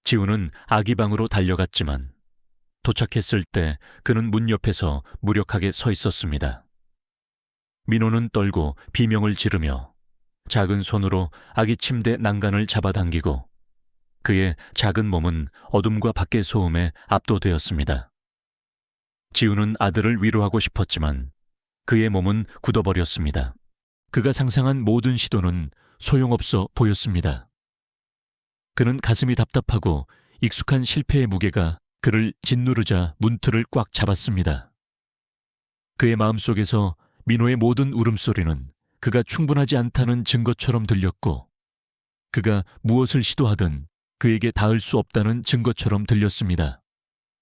지훈은 아기 방으로 달려갔지만 도착했을 때 그는 문 옆에서 무력하게 서 있었습니다. 민호는 떨고 비명을 지르며 작은 손으로 아기 침대 난간을 잡아당기고 그의 작은 몸은 어둠과 밖의 소음에 압도되었습니다. 지훈은 아들을 위로하고 싶었지만 그의 몸은 굳어버렸습니다. 그가 상상한 모든 시도는 소용없어 보였습니다. 그는 가슴이 답답하고 익숙한 실패의 무게가 그를 짓누르자 문틀을 꽉 잡았습니다. 그의 마음속에서 민호의 모든 울음소리는 그가 충분하지 않다는 증거처럼 들렸고, 그가 무엇을 시도하든 그에게 닿을 수 없다는 증거처럼 들렸습니다.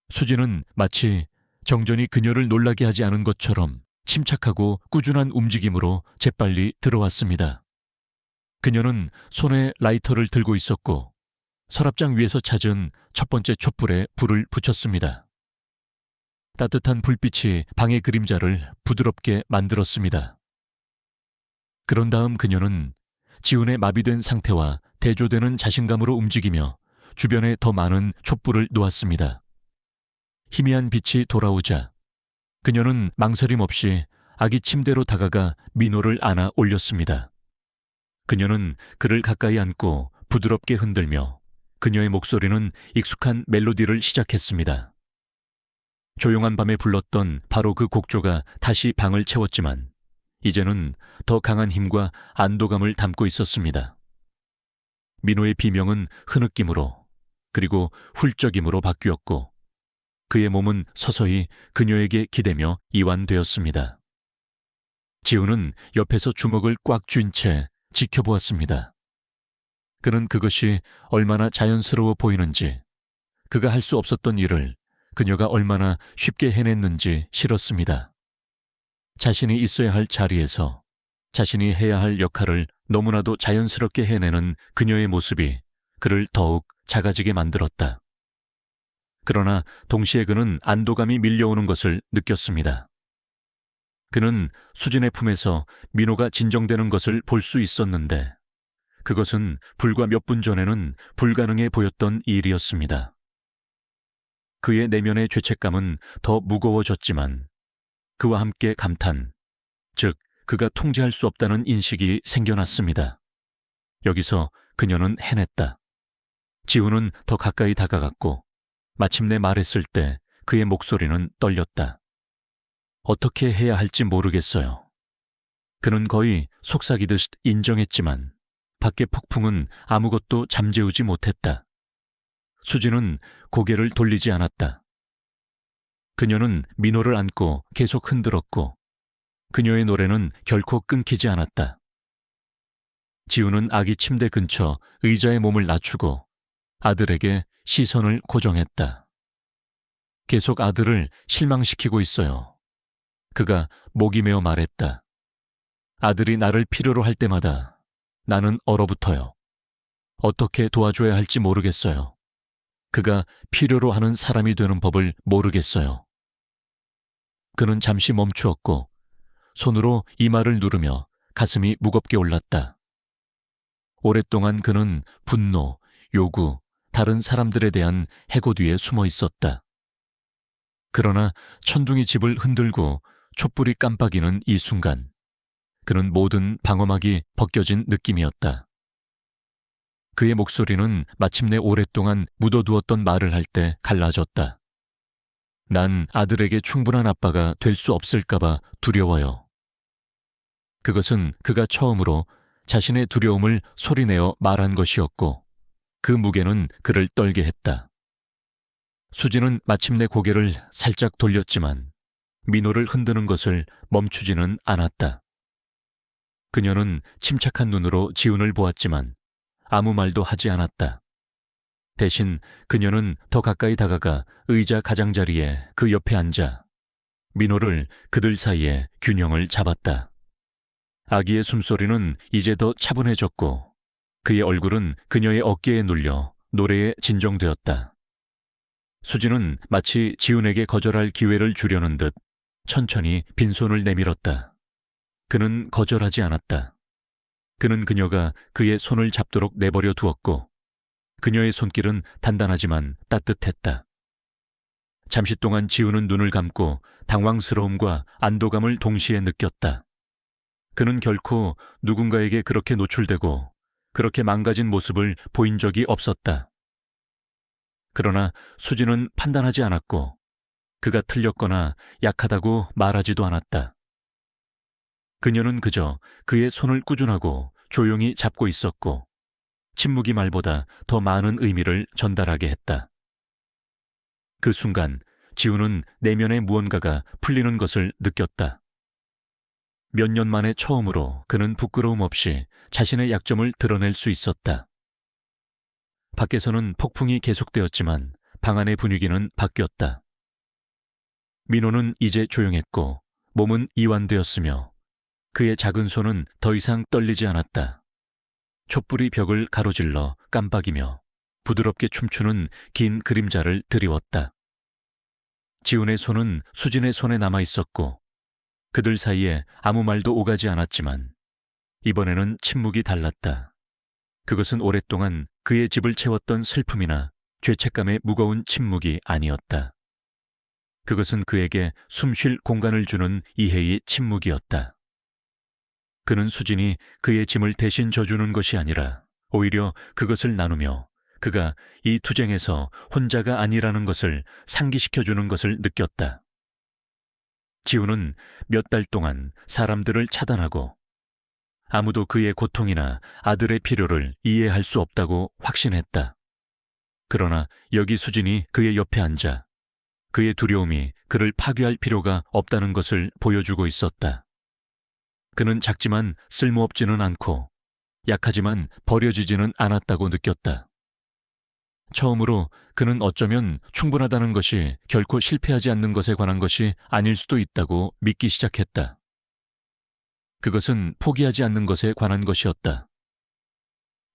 수지는 마치 정전이 그녀를 놀라게 하지 않은 것처럼 침착하고 꾸준한 움직임으로 재빨리 들어왔습니다. 그녀는 손에 라이터를 들고 있었고 서랍장 위에서 찾은 첫 번째 촛불에 불을 붙였습니다. 따뜻한 불빛이 방의 그림자를 부드럽게 만들었습니다. 그런 다음 그녀는 지훈의 마비된 상태와 대조되는 자신감으로 움직이며 주변에 더 많은 촛불을 놓았습니다. 희미한 빛이 돌아오자 그녀는 망설임 없이 아기 침대로 다가가 민호를 안아 올렸습니다. 그녀는 그를 가까이 안고 부드럽게 흔들며 그녀의 목소리는 익숙한 멜로디를 시작했습니다. 조용한 밤에 불렀던 바로 그 곡조가 다시 방을 채웠지만 이제는 더 강한 힘과 안도감을 담고 있었습니다. 민호의 비명은 흐느낌으로 그리고 훌쩍임으로 바뀌었고 그의 몸은 서서히 그녀에게 기대며 이완되었습니다. 지훈은 옆에서 주먹을 꽉 쥔 채 지켜보았습니다. 그는 그것이 얼마나 자연스러워 보이는지, 그가 할 수 없었던 일을 그녀가 얼마나 쉽게 해냈는지 싫었습니다. 자신이 있어야 할 자리에서 자신이 해야 할 역할을 너무나도 자연스럽게 해내는 그녀의 모습이 그를 더욱 작아지게 만들었다. 그러나 동시에 그는 안도감이 밀려오는 것을 느꼈습니다. 그는 수진의 품에서 민호가 진정되는 것을 볼 수 있었는데 그것은 불과 몇 분 전에는 불가능해 보였던 일이었습니다. 그의 내면의 죄책감은 더 무거워졌지만 그와 함께 감탄, 즉 그가 통제할 수 없다는 인식이 생겨났습니다. 여기서 그녀는 해냈다. 지훈은 더 가까이 다가갔고 마침내 말했을 때 그의 목소리는 떨렸다. 어떻게 해야 할지 모르겠어요. 그는 거의 속삭이듯 인정했지만 밖의 폭풍은 아무것도 잠재우지 못했다. 수지는 고개를 돌리지 않았다. 그녀는 민호를 안고 계속 흔들었고 그녀의 노래는 결코 끊기지 않았다. 지훈은 아기 침대 근처 의자에 몸을 낮추고 아들에게 시선을 고정했다. 계속 아들을 실망시키고 있어요. 그가 목이 메어 말했다. 아들이 나를 필요로 할 때마다 나는 얼어붙어요. 어떻게 도와줘야 할지 모르겠어요. 그가 필요로 하는 사람이 되는 법을 모르겠어요. 그는 잠시 멈추었고 손으로 이마를 누르며 가슴이 무겁게 올랐다. 오랫동안 그는 분노, 요구, 다른 사람들에 대한 해고 뒤에 숨어 있었다. 그러나 천둥이 집을 흔들고 촛불이 깜빡이는 이 순간 그는 모든 방어막이 벗겨진 느낌이었다. 그의 목소리는 마침내 오랫동안 묻어두었던 말을 할 때 갈라졌다. 난 아들에게 충분한 아빠가 될 수 없을까봐 두려워요. 그것은 그가 처음으로 자신의 두려움을 소리내어 말한 것이었고 그 무게는 그를 떨게 했다. 수지는 마침내 고개를 살짝 돌렸지만 민호를 흔드는 것을 멈추지는 않았다. 그녀는 침착한 눈으로 지훈을 보았지만 아무 말도 하지 않았다. 대신 그녀는 더 가까이 다가가 의자 가장자리에 그 옆에 앉아 민호를 그들 사이에 균형을 잡았다. 아기의 숨소리는 이제 더 차분해졌고 그의 얼굴은 그녀의 어깨에 눌려 노래에 진정되었다. 수지는 마치 지훈에게 거절할 기회를 주려는 듯 천천히 빈손을 내밀었다. 그는 거절하지 않았다. 그는 그녀가 그의 손을 잡도록 내버려 두었고 그녀의 손길은 단단하지만 따뜻했다. 잠시 동안 지훈은 눈을 감고 당황스러움과 안도감을 동시에 느꼈다. 그는 결코 누군가에게 그렇게 노출되고 그렇게 망가진 모습을 보인 적이 없었다. 그러나 수지는 판단하지 않았고 그가 틀렸거나 약하다고 말하지도 않았다. 그녀는 그저 그의 손을 꾸준하고 조용히 잡고 있었고 침묵이 말보다 더 많은 의미를 전달하게 했다. 그 순간 지우는 내면의 무언가가 풀리는 것을 느꼈다. 몇 년 만에 처음으로 그는 부끄러움 없이 자신의 약점을 드러낼 수 있었다. 밖에서는 폭풍이 계속되었지만 방 안의 분위기는 바뀌었다. 민호는 이제 조용했고 몸은 이완되었으며 그의 작은 손은 더 이상 떨리지 않았다. 촛불이 벽을 가로질러 깜빡이며 부드럽게 춤추는 긴 그림자를 드리웠다. 지훈의 손은 수진의 손에 남아 있었고 그들 사이에 아무 말도 오가지 않았지만 이번에는 침묵이 달랐다. 그것은 오랫동안 그의 집을 채웠던 슬픔이나 죄책감의 무거운 침묵이 아니었다. 그것은 그에게 숨 쉴 공간을 주는 이해의 침묵이었다. 그는 수진이 그의 짐을 대신 져주는 것이 아니라 오히려 그것을 나누며 그가 이 투쟁에서 혼자가 아니라는 것을 상기시켜주는 것을 느꼈다. 지우는 몇 달 동안 사람들을 차단하고 아무도 그의 고통이나 아들의 필요를 이해할 수 없다고 확신했다. 그러나 여기 수진이 그의 옆에 앉아 그의 두려움이 그를 파괴할 필요가 없다는 것을 보여주고 있었다. 그는 작지만 쓸모없지는 않고 약하지만 버려지지는 않았다고 느꼈다. 처음으로 그는 어쩌면 충분하다는 것이 결코 실패하지 않는 것에 관한 것이 아닐 수도 있다고 믿기 시작했다. 그것은 포기하지 않는 것에 관한 것이었다.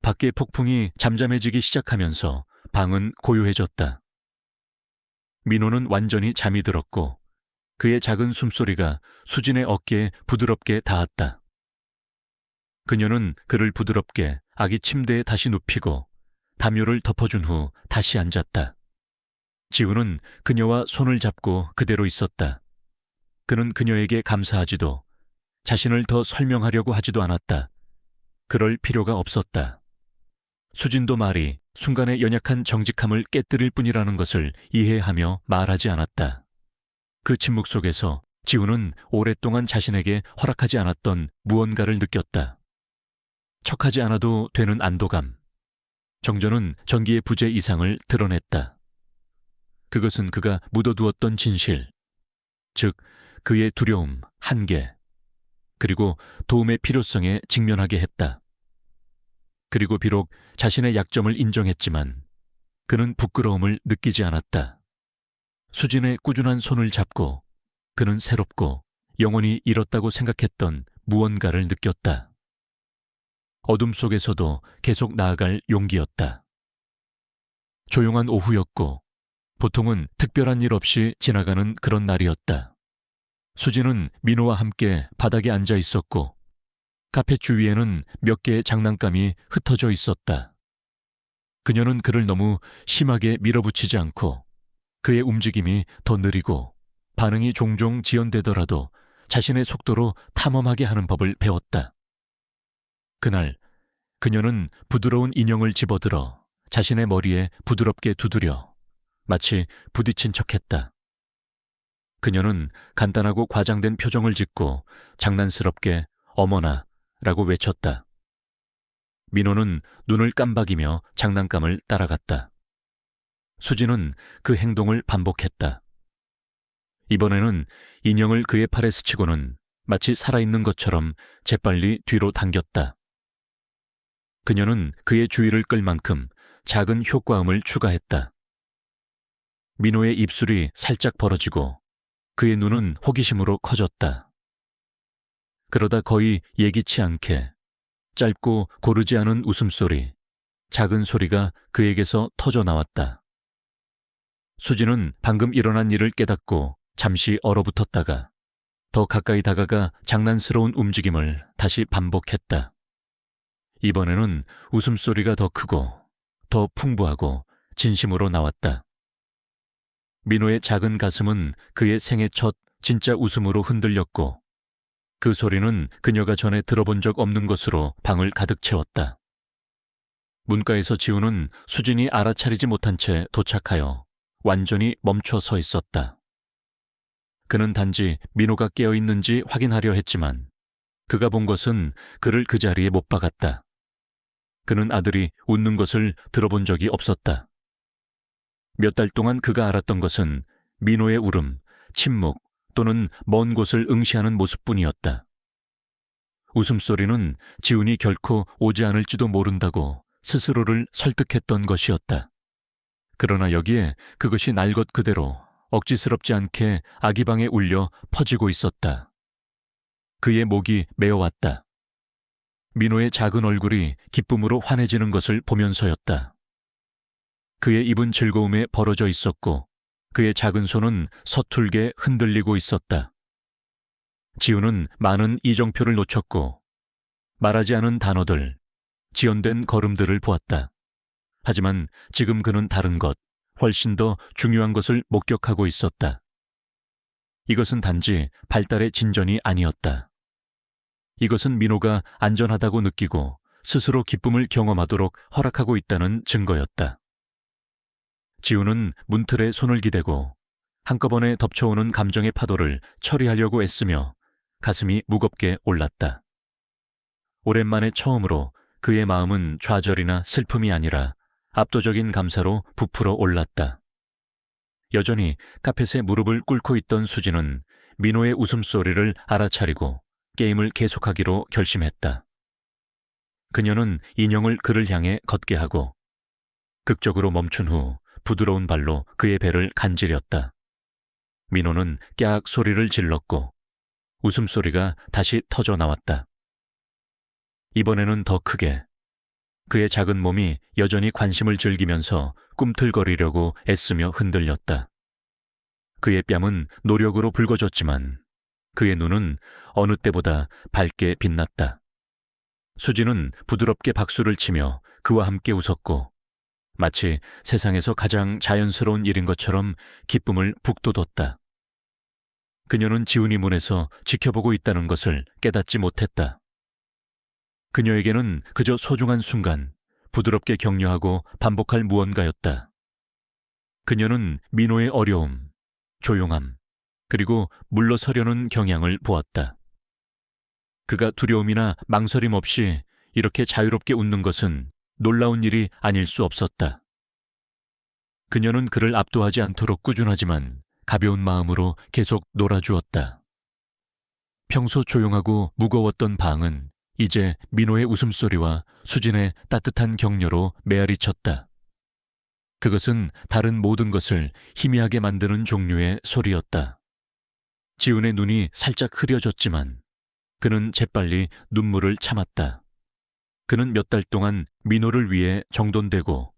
밖의 폭풍이 잠잠해지기 시작하면서 방은 고요해졌다. 민호는 완전히 잠이 들었고 그의 작은 숨소리가 수진의 어깨에 부드럽게 닿았다. 그녀는 그를 부드럽게 아기 침대에 다시 눕히고 담요를 덮어준 후 다시 앉았다. 지우는 그녀와 손을 잡고 그대로 있었다. 그는 그녀에게 감사하지도 자신을 더 설명하려고 하지도 않았다. 그럴 필요가 없었다. 수진도 말이 순간의 연약한 정직함을 깨뜨릴 뿐이라는 것을 이해하며 말하지 않았다. 그 침묵 속에서 지우는 오랫동안 자신에게 허락하지 않았던 무언가를 느꼈다. 척하지 않아도 되는 안도감. 정전은 전기의 부재 이상을 드러냈다. 그것은 그가 묻어두었던 진실, 즉 그의 두려움, 한계, 그리고 도움의 필요성에 직면하게 했다. 그리고 비록 자신의 약점을 인정했지만 그는 부끄러움을 느끼지 않았다. 수진의 꾸준한 손을 잡고 그는 새롭고 영원히 잃었다고 생각했던 무언가를 느꼈다. 어둠 속에서도 계속 나아갈 용기였다. 조용한 오후였고 보통은 특별한 일 없이 지나가는 그런 날이었다. 수진은 민호와 함께 바닥에 앉아 있었고 카페 주위에는 몇 개의 장난감이 흩어져 있었다. 그녀는 그를 너무 심하게 밀어붙이지 않고 그의 움직임이 더 느리고 반응이 종종 지연되더라도 자신의 속도로 탐험하게 하는 법을 배웠다. 그날 그녀는 부드러운 인형을 집어들어 자신의 머리에 부드럽게 두드려 마치 부딪힌 척했다. 그녀는 간단하고 과장된 표정을 짓고 장난스럽게 어머나 라고 외쳤다. 민호는 눈을 깜박이며 장난감을 따라갔다. 수진은 그 행동을 반복했다. 이번에는 인형을 그의 팔에 스치고는 마치 살아있는 것처럼 재빨리 뒤로 당겼다. 그녀는 그의 주의를 끌 만큼 작은 효과음을 추가했다. 민호의 입술이 살짝 벌어지고 그의 눈은 호기심으로 커졌다. 그러다 거의 예기치 않게 짧고 고르지 않은 웃음소리, 작은 소리가 그에게서 터져 나왔다. 수진은 방금 일어난 일을 깨닫고 잠시 얼어붙었다가 더 가까이 다가가 장난스러운 움직임을 다시 반복했다. 이번에는 웃음소리가 더 크고 더 풍부하고 진심으로 나왔다. 민호의 작은 가슴은 그의 생애 첫 진짜 웃음으로 흔들렸고 그 소리는 그녀가 전에 들어본 적 없는 것으로 방을 가득 채웠다. 문가에서 지우는 수진이 알아차리지 못한 채 도착하여 완전히 멈춰 서 있었다. 그는 단지 민호가 깨어 있는지 확인하려 했지만 그가 본 것은 그를 그 자리에 못 박았다. 그는 아들이 웃는 것을 들어본 적이 없었다. 몇 달 동안 그가 알았던 것은 민호의 울음, 침묵 또는 먼 곳을 응시하는 모습뿐이었다. 웃음소리는 지훈이 결코 오지 않을지도 모른다고 스스로를 설득했던 것이었다. 그러나 여기에 그것이 날 것 그대로 억지스럽지 않게 아기방에 울려 퍼지고 있었다. 그의 목이 메어왔다. 민호의 작은 얼굴이 기쁨으로 환해지는 것을 보면서였다. 그의 입은 즐거움에 벌어져 있었고 그의 작은 손은 서툴게 흔들리고 있었다. 지훈은 많은 이정표를 놓쳤고 말하지 않은 단어들, 지연된 걸음들을 보았다. 하지만 지금 그는 다른 것, 훨씬 더 중요한 것을 목격하고 있었다. 이것은 단지 발달의 진전이 아니었다. 이것은 민호가 안전하다고 느끼고 스스로 기쁨을 경험하도록 허락하고 있다는 증거였다. 지훈은 문틀에 손을 기대고 한꺼번에 덮쳐오는 감정의 파도를 처리하려고 애쓰며 가슴이 무겁게 올랐다. 오랜만에 처음으로 그의 마음은 좌절이나 슬픔이 아니라 압도적인 감사로 부풀어 올랐다. 여전히 카펫에 무릎을 꿇고 있던 수지는 민호의 웃음소리를 알아차리고 게임을 계속하기로 결심했다. 그녀는 인형을 그를 향해 걷게 하고 극적으로 멈춘 후 부드러운 발로 그의 배를 간지렸다. 민호는 깍 소리를 질렀고 웃음소리가 다시 터져 나왔다. 이번에는 더 크게. 그의 작은 몸이 여전히 관심을 즐기면서 꿈틀거리려고 애쓰며 흔들렸다. 그의 뺨은 노력으로 붉어졌지만 그의 눈은 어느 때보다 밝게 빛났다. 수지는 부드럽게 박수를 치며 그와 함께 웃었고 마치 세상에서 가장 자연스러운 일인 것처럼 기쁨을 북돋웠다. 그녀는 지훈이 문에서 지켜보고 있다는 것을 깨닫지 못했다. 그녀에게는 그저 소중한 순간, 부드럽게 격려하고 반복할 무언가였다. 그녀는 민호의 어려움, 조용함, 그리고 물러서려는 경향을 보았다. 그가 두려움이나 망설임 없이 이렇게 자유롭게 웃는 것은 놀라운 일이 아닐 수 없었다. 그녀는 그를 압도하지 않도록 꾸준하지만 가벼운 마음으로 계속 놀아주었다. 평소 조용하고 무거웠던 방은 이제 민호의 웃음소리와 수진의 따뜻한 격려로 메아리쳤다. 그것은 다른 모든 것을 희미하게 만드는 종류의 소리였다. 지훈의 눈이 살짝 흐려졌지만 그는 재빨리 눈물을 참았다. 그는 몇 달 동안 민호를 위해 정돈되고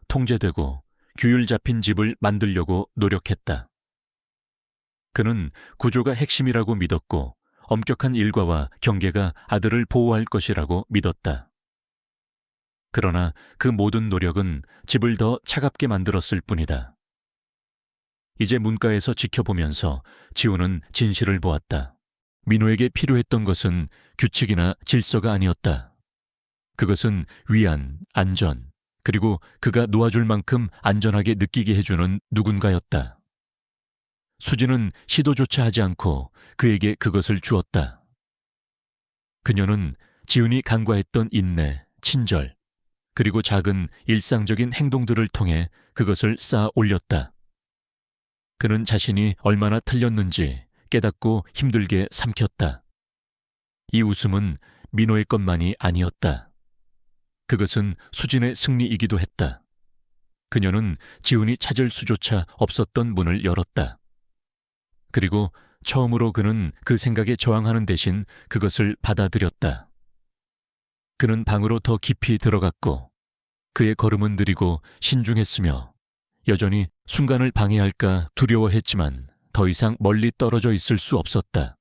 통제되고 규율 잡힌 집을 만들려고 노력했다. 그는 구조가 핵심이라고 믿었고 엄격한 일과와 경계가 아들을 보호할 것이라고 믿었다. 그러나 그 모든 노력은 집을 더 차갑게 만들었을 뿐이다. 이제 문가에서 지켜보면서 지훈은 진실을 보았다. 민호에게 필요했던 것은 규칙이나 질서가 아니었다. 그것은 위안, 안전, 그리고 그가 놓아줄 만큼 안전하게 느끼게 해주는 누군가였다. 수지는 시도조차 하지 않고 그에게 그것을 주었다. 그녀는 지훈이 간과했던 인내, 친절, 그리고 작은 일상적인 행동들을 통해 그것을 쌓아 올렸다. 그는 자신이 얼마나 틀렸는지 깨닫고 힘들게 삼켰다. 이 웃음은 민호의 것만이 아니었다. 그것은 수진의 승리이기도 했다. 그녀는 지훈이 찾을 수조차 없었던 문을 열었다. 그리고 처음으로 그는 그 생각에 저항하는 대신 그것을 받아들였다. 그는 방으로 더 깊이 들어갔고 그의 걸음은 느리고 신중했으며 여전히 순간을 방해할까 두려워했지만 더 이상 멀리 떨어져 있을 수 없었다.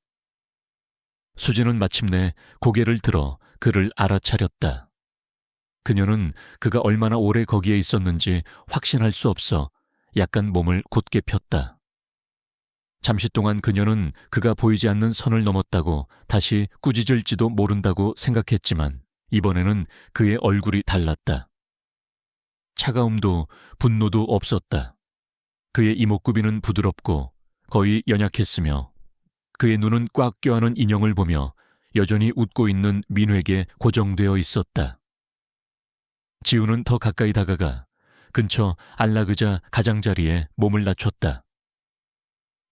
수진은 마침내 고개를 들어 그를 알아차렸다. 그녀는 그가 얼마나 오래 거기에 있었는지 확신할 수 없어 약간 몸을 곧게 폈다. 잠시 동안 그녀는 그가 보이지 않는 선을 넘었다고 다시 꾸짖을지도 모른다고 생각했지만 이번에는 그의 얼굴이 달랐다. 차가움도 분노도 없었다. 그의 이목구비는 부드럽고 거의 연약했으며 그의 눈은 꽉 껴안은 인형을 보며 여전히 웃고 있는 민호에게 고정되어 있었다. 지우는 더 가까이 다가가 근처 안락의자 가장자리에 몸을 낮췄다.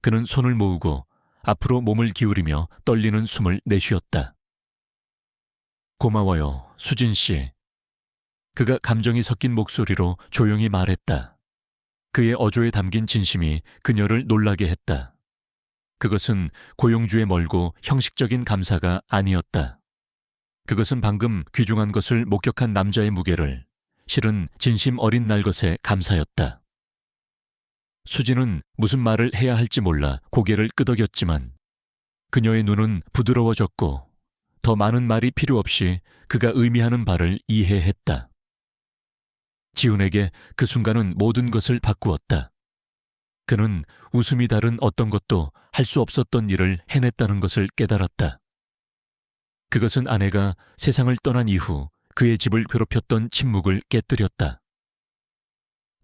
그는 손을 모으고 앞으로 몸을 기울이며 떨리는 숨을 내쉬었다. 고마워요, 수진 씨. 그가 감정이 섞인 목소리로 조용히 말했다. 그의 어조에 담긴 진심이 그녀를 놀라게 했다. 그것은 고용주에 멀고 형식적인 감사가 아니었다. 그것은 방금 귀중한 것을 목격한 남자의 무게를 실은 진심 어린 날 것에 감사였다. 수지는 무슨 말을 해야 할지 몰라 고개를 끄덕였지만 그녀의 눈은 부드러워졌고 더 많은 말이 필요 없이 그가 의미하는 바를 이해했다. 지훈에게 그 순간은 모든 것을 바꾸었다. 그는 웃음이 다른 어떤 것도 할 수 없었던 일을 해냈다는 것을 깨달았다. 그것은 아내가 세상을 떠난 이후 그의 집을 괴롭혔던 침묵을 깨뜨렸다.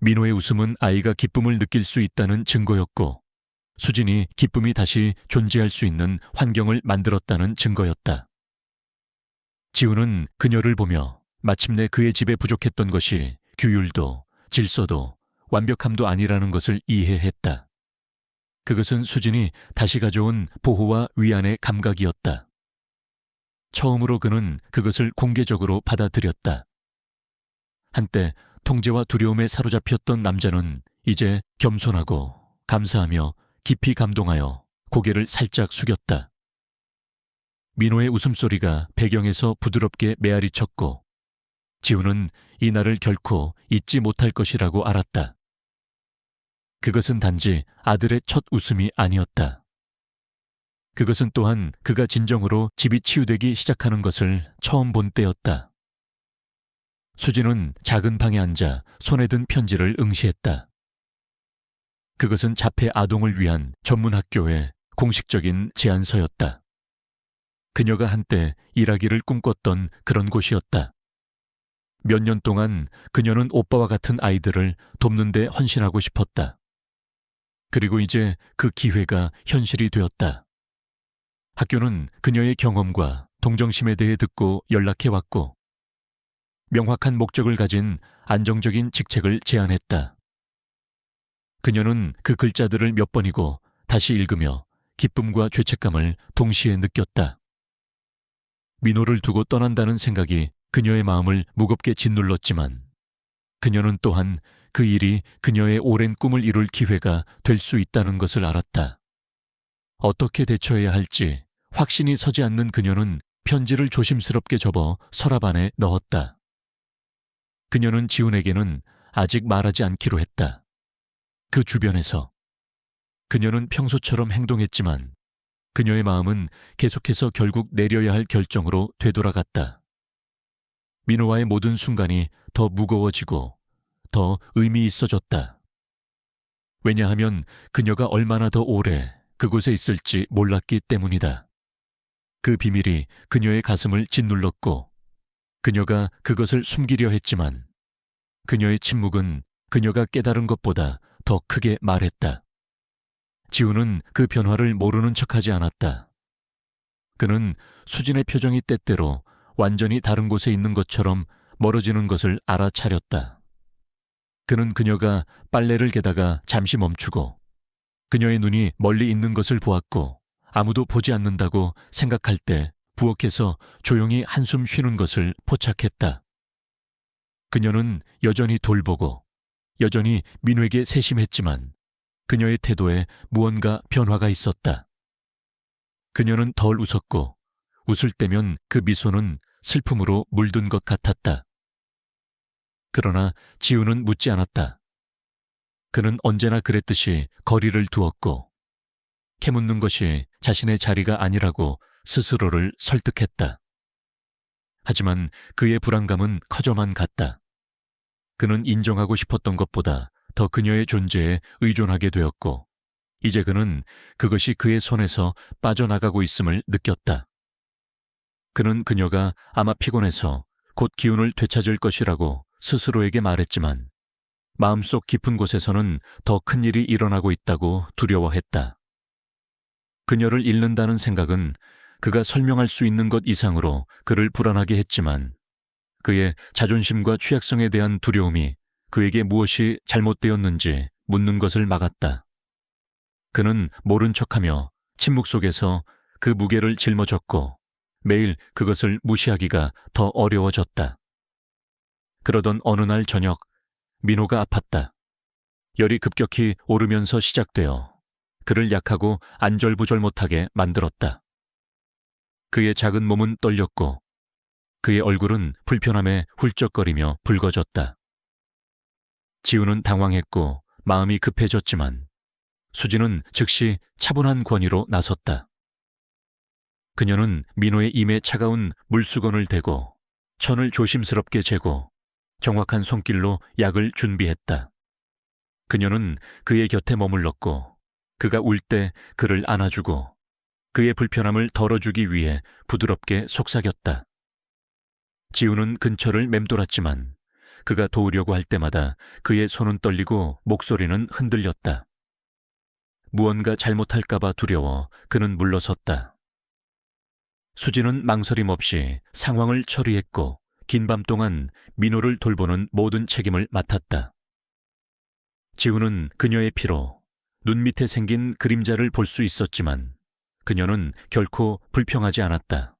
민호의 웃음은 아이가 기쁨을 느낄 수 있다는 증거였고 수진이 기쁨이 다시 존재할 수 있는 환경을 만들었다는 증거였다. 지훈은 그녀를 보며 마침내 그의 집에 부족했던 것이 규율도 질서도 완벽함도 아니라는 것을 이해했다. 그것은 수진이 다시 가져온 보호와 위안의 감각이었다. 처음으로 그는 그것을 공개적으로 받아들였다. 한때 통제와 두려움에 사로잡혔던 남자는 이제 겸손하고 감사하며 깊이 감동하여 고개를 살짝 숙였다. 민호의 웃음소리가 배경에서 부드럽게 메아리쳤고 지훈은 이 날을 결코 잊지 못할 것이라고 알았다. 그것은 단지 아들의 첫 웃음이 아니었다. 그것은 또한 그가 진정으로 집이 치유되기 시작하는 것을 처음 본 때였다. 수진은 작은 방에 앉아 손에 든 편지를 응시했다. 그것은 자폐 아동을 위한 전문 학교의 공식적인 제안서였다. 그녀가 한때 일하기를 꿈꿨던 그런 곳이었다. 몇 년 동안 그녀는 오빠와 같은 아이들을 돕는 데 헌신하고 싶었다. 그리고 이제 그 기회가 현실이 되었다. 학교는 그녀의 경험과 동정심에 대해 듣고 연락해왔고 명확한 목적을 가진 안정적인 직책을 제안했다. 그녀는 그 글자들을 몇 번이고 다시 읽으며 기쁨과 죄책감을 동시에 느꼈다. 민호를 두고 떠난다는 생각이 그녀의 마음을 무겁게 짓눌렀지만 그녀는 또한 그 일이 그녀의 오랜 꿈을 이룰 기회가 될 수 있다는 것을 알았다. 어떻게 대처해야 할지 확신이 서지 않는 그녀는 편지를 조심스럽게 접어 서랍 안에 넣었다. 그녀는 지훈에게는 아직 말하지 않기로 했다. 그 주변에서 그녀는 평소처럼 행동했지만 그녀의 마음은 계속해서 결국 내려야 할 결정으로 되돌아갔다. 민호와의 모든 순간이 더 무거워지고 더 의미 있어졌다. 왜냐하면 그녀가 얼마나 더 오래 그곳에 있을지 몰랐기 때문이다. 그 비밀이 그녀의 가슴을 짓눌렀고 그녀가 그것을 숨기려 했지만 그녀의 침묵은 그녀가 깨달은 것보다 더 크게 말했다. 지훈은 그 변화를 모르는 척하지 않았다. 그는 수진의 표정이 때때로 완전히 다른 곳에 있는 것처럼 멀어지는 것을 알아차렸다. 그는 그녀가 빨래를 개다가 잠시 멈추고 그녀의 눈이 멀리 있는 것을 보았고 아무도 보지 않는다고 생각할 때 부엌에서 조용히 한숨 쉬는 것을 포착했다. 그녀는 여전히 돌보고 여전히 민호에게 세심했지만 그녀의 태도에 무언가 변화가 있었다. 그녀는 덜 웃었고 웃을 때면 그 미소는 슬픔으로 물든 것 같았다. 그러나 지훈은 묻지 않았다. 그는 언제나 그랬듯이 거리를 두었고 캐묻는 것이 자신의 자리가 아니라고 스스로를 설득했다. 하지만 그의 불안감은 커져만 갔다. 그는 인정하고 싶었던 것보다 더 그녀의 존재에 의존하게 되었고 이제 그는 그것이 그의 손에서 빠져나가고 있음을 느꼈다. 그는 그녀가 아마 피곤해서 곧 기운을 되찾을 것이라고 스스로에게 말했지만 마음속 깊은 곳에서는 더 큰 일이 일어나고 있다고 두려워했다. 그녀를 잃는다는 생각은 그가 설명할 수 있는 것 이상으로 그를 불안하게 했지만 그의 자존심과 취약성에 대한 두려움이 그에게 무엇이 잘못되었는지 묻는 것을 막았다. 그는 모른 척하며 침묵 속에서 그 무게를 짊어졌고 매일 그것을 무시하기가 더 어려워졌다. 그러던 어느 날 저녁, 민호가 아팠다. 열이 급격히 오르면서 시작되어 그를 약하고 안절부절 못하게 만들었다. 그의 작은 몸은 떨렸고 그의 얼굴은 불편함에 훌쩍거리며 붉어졌다. 지우는 당황했고 마음이 급해졌지만 수지는 즉시 차분한 권위로 나섰다. 그녀는 민호의 임에 차가운 물수건을 대고 천을 조심스럽게 재고 정확한 손길로 약을 준비했다. 그녀는 그의 곁에 머물렀고 그가 울 때 그를 안아주고 그의 불편함을 덜어주기 위해 부드럽게 속삭였다. 지우는 근처를 맴돌았지만 그가 도우려고 할 때마다 그의 손은 떨리고 목소리는 흔들렸다. 무언가 잘못할까봐 두려워 그는 물러섰다. 수지는 망설임 없이 상황을 처리했고 긴 밤 동안 민호를 돌보는 모든 책임을 맡았다. 지우는 그녀의 피로 눈 밑에 생긴 그림자를 볼 수 있었지만 그녀는 결코 불평하지 않았다.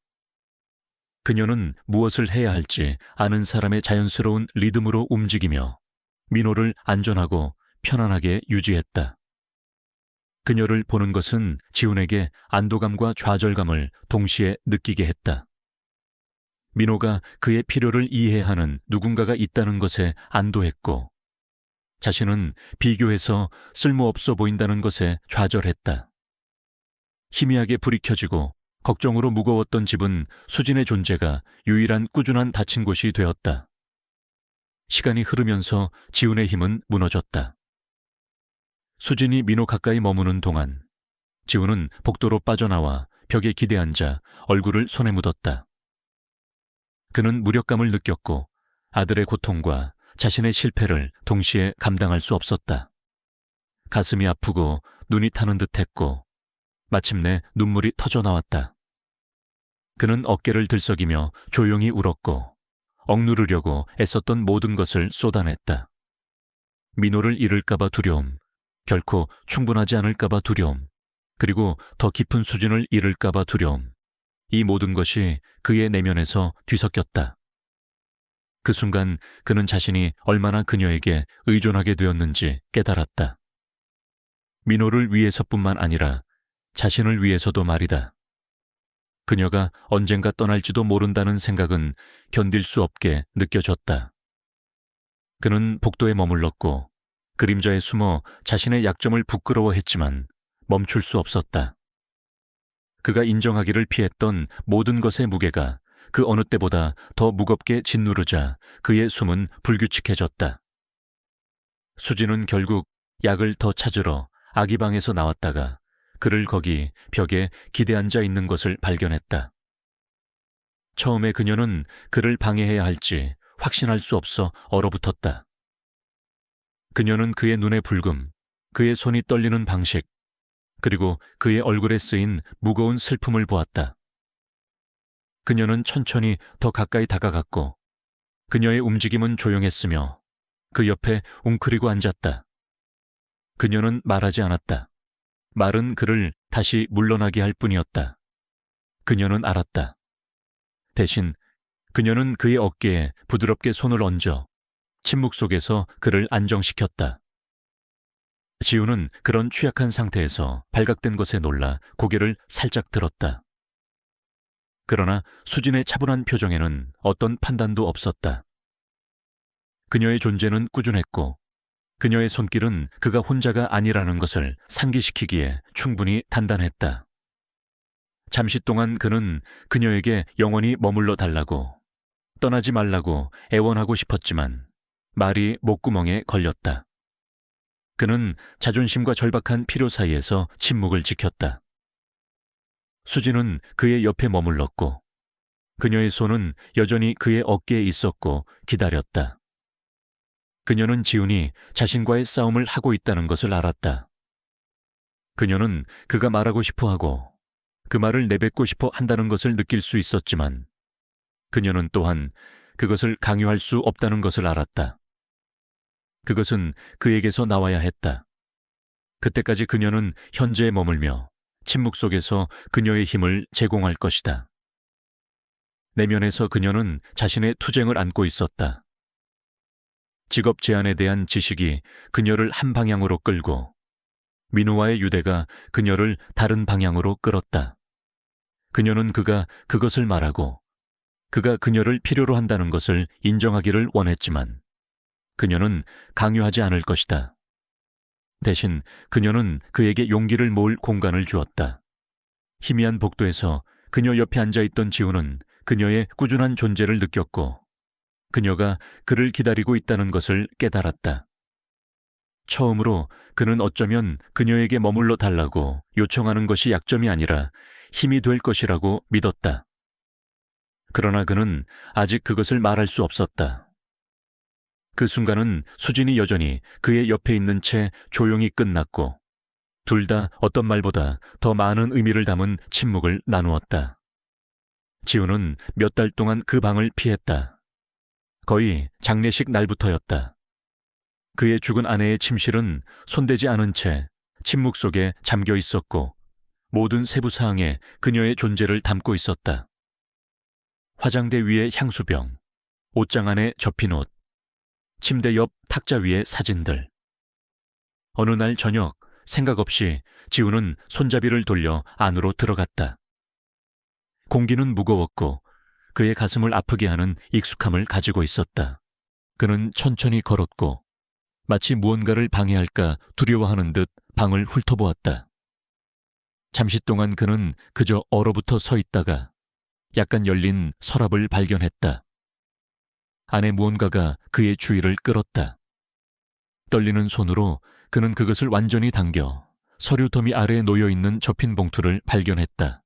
그녀는 무엇을 해야 할지 아는 사람의 자연스러운 리듬으로 움직이며 민호를 안전하고 편안하게 유지했다. 그녀를 보는 것은 지훈에게 안도감과 좌절감을 동시에 느끼게 했다. 민호가 그의 필요를 이해하는 누군가가 있다는 것에 안도했고 자신은 비교해서 쓸모없어 보인다는 것에 좌절했다. 희미하게 불이 켜지고 걱정으로 무거웠던 집은 수진의 존재가 유일한 꾸준한 닫힌 곳이 되었다. 시간이 흐르면서 지훈의 힘은 무너졌다. 수진이 민호 가까이 머무는 동안 지훈은 복도로 빠져나와 벽에 기대앉아 얼굴을 손에 묻었다. 그는 무력감을 느꼈고 아들의 고통과 자신의 실패를 동시에 감당할 수 없었다. 가슴이 아프고 눈이 타는 듯했고 마침내 눈물이 터져 나왔다. 그는 어깨를 들썩이며 조용히 울었고 억누르려고 애썼던 모든 것을 쏟아냈다. 민호를 잃을까봐 두려움, 결코 충분하지 않을까봐 두려움, 그리고 더 깊은 수준을 잃을까봐 두려움. 이 모든 것이 그의 내면에서 뒤섞였다. 그 순간 그는 자신이 얼마나 그녀에게 의존하게 되었는지 깨달았다. 민호를 위해서뿐만 아니라 자신을 위해서도 말이다. 그녀가 언젠가 떠날지도 모른다는 생각은 견딜 수 없게 느껴졌다. 그는 복도에 머물렀고 그림자에 숨어 자신의 약점을 부끄러워했지만 멈출 수 없었다. 그가 인정하기를 피했던 모든 것의 무게가 그 어느 때보다 더 무겁게 짓누르자 그의 숨은 불규칙해졌다. 수지는 결국 약을 더 찾으러 아기 방에서 나왔다가 그를 거기 벽에 기대앉아 있는 것을 발견했다. 처음에 그녀는 그를 방해해야 할지 확신할 수 없어 얼어붙었다. 그녀는 그의 눈의 붉음, 그의 손이 떨리는 방식, 그리고 그의 얼굴에 쓰인 무거운 슬픔을 보았다. 그녀는 천천히 더 가까이 다가갔고 그녀의 움직임은 조용했으며 그 옆에 웅크리고 앉았다. 그녀는 말하지 않았다. 말은 그를 다시 물러나게 할 뿐이었다. 그녀는 알았다. 대신 그녀는 그의 어깨에 부드럽게 손을 얹어 침묵 속에서 그를 안정시켰다. 지우는 그런 취약한 상태에서 발각된 것에 놀라 고개를 살짝 들었다. 그러나 수진의 차분한 표정에는 어떤 판단도 없었다. 그녀의 존재는 꾸준했고 그녀의 손길은 그가 혼자가 아니라는 것을 상기시키기에 충분히 단단했다. 잠시 동안 그는 그녀에게 영원히 머물러 달라고, 떠나지 말라고 애원하고 싶었지만 말이 목구멍에 걸렸다. 그는 자존심과 절박한 필요 사이에서 침묵을 지켰다. 수지는 그의 옆에 머물렀고 그녀의 손은 여전히 그의 어깨에 있었고 기다렸다. 그녀는 지훈이 자신과의 싸움을 하고 있다는 것을 알았다. 그녀는 그가 말하고 싶어하고 그 말을 내뱉고 싶어 한다는 것을 느낄 수 있었지만 그녀는 또한 그것을 강요할 수 없다는 것을 알았다. 그것은 그에게서 나와야 했다. 그때까지 그녀는 현재에 머물며 침묵 속에서 그녀의 힘을 제공할 것이다. 내면에서 그녀는 자신의 투쟁을 안고 있었다. 직업 제안에 대한 지식이 그녀를 한 방향으로 끌고 민호와의 유대가 그녀를 다른 방향으로 끌었다. 그녀는 그가 그것을 말하고 그가 그녀를 필요로 한다는 것을 인정하기를 원했지만 그녀는 강요하지 않을 것이다. 대신 그녀는 그에게 용기를 모을 공간을 주었다. 희미한 복도에서 그녀 옆에 앉아있던 지우는 그녀의 꾸준한 존재를 느꼈고 그녀가 그를 기다리고 있다는 것을 깨달았다. 처음으로 그는 어쩌면 그녀에게 머물러 달라고 요청하는 것이 약점이 아니라 힘이 될 것이라고 믿었다. 그러나 그는 아직 그것을 말할 수 없었다. 그 순간은 수진이 여전히 그의 옆에 있는 채 조용히 끝났고 둘 다 어떤 말보다 더 많은 의미를 담은 침묵을 나누었다. 지우는 몇 달 동안 그 방을 피했다. 거의 장례식 날부터였다. 그의 죽은 아내의 침실은 손대지 않은 채 침묵 속에 잠겨 있었고 모든 세부 사항에 그녀의 존재를 담고 있었다. 화장대 위에 향수병, 옷장 안에 접힌 옷, 침대 옆 탁자 위에 사진들. 어느 날 저녁 생각 없이 지우는 손잡이를 돌려 안으로 들어갔다. 공기는 무거웠고 그의 가슴을 아프게 하는 익숙함을 가지고 있었다. 그는 천천히 걸었고 마치 무언가를 방해할까 두려워하는 듯 방을 훑어보았다. 잠시 동안 그는 그저 얼어붙어 서 있다가 약간 열린 서랍을 발견했다. 안에 무언가가 그의 주의를 끌었다. 떨리는 손으로 그는 그것을 완전히 당겨 서류 더미 아래에 놓여있는 접힌 봉투를 발견했다.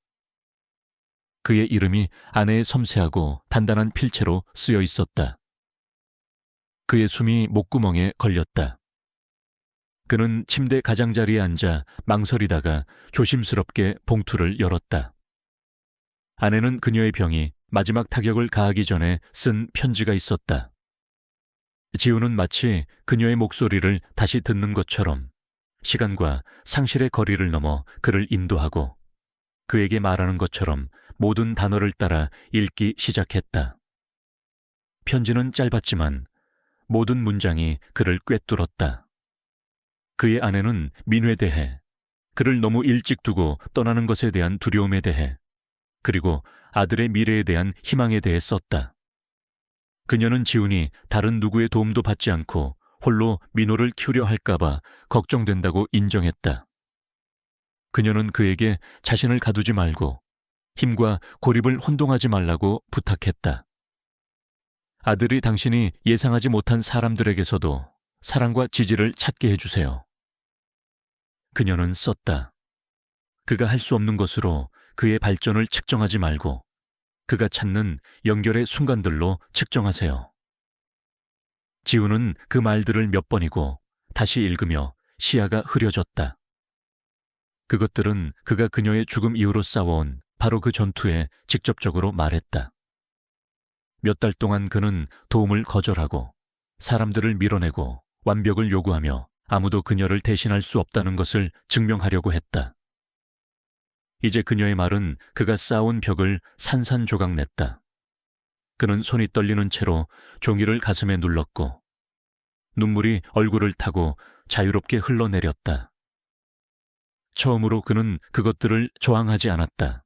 그의 이름이 안에 섬세하고 단단한 필체로 쓰여 있었다. 그의 숨이 목구멍에 걸렸다. 그는 침대 가장자리에 앉아 망설이다가 조심스럽게 봉투를 열었다. 안에는 그녀의 병이 마지막 타격을 가하기 전에 쓴 편지가 있었다. 지우는 마치 그녀의 목소리를 다시 듣는 것처럼 시간과 상실의 거리를 넘어 그를 인도하고 그에게 말하는 것처럼 모든 단어를 따라 읽기 시작했다. 편지는 짧았지만 모든 문장이 그를 꿰뚫었다. 그의 아내는 민호에 대해, 그를 너무 일찍 두고 떠나는 것에 대한 두려움에 대해, 그리고 아들의 미래에 대한 희망에 대해 썼다. 그녀는 지훈이 다른 누구의 도움도 받지 않고 홀로 민호를 키우려 할까봐 걱정된다고 인정했다. 그녀는 그에게 자신을 가두지 말고 힘과 고립을 혼동하지 말라고 부탁했다. 아들이 당신이 예상하지 못한 사람들에게서도 사랑과 지지를 찾게 해주세요. 그녀는 썼다. 그가 할 수 없는 것으로 그의 발전을 측정하지 말고 그가 찾는 연결의 순간들로 측정하세요. 지우는 그 말들을 몇 번이고 다시 읽으며 시야가 흐려졌다. 그것들은 그가 그녀의 죽음 이후로 싸워온 바로 그 전투에 직접적으로 말했다. 몇 달 동안 그는 도움을 거절하고 사람들을 밀어내고 완벽을 요구하며 아무도 그녀를 대신할 수 없다는 것을 증명하려고 했다. 이제 그녀의 말은 그가 쌓아온 벽을 산산조각 냈다. 그는 손이 떨리는 채로 종이를 가슴에 눌렀고 눈물이 얼굴을 타고 자유롭게 흘러내렸다. 처음으로 그는 그것들을 저항하지 않았다.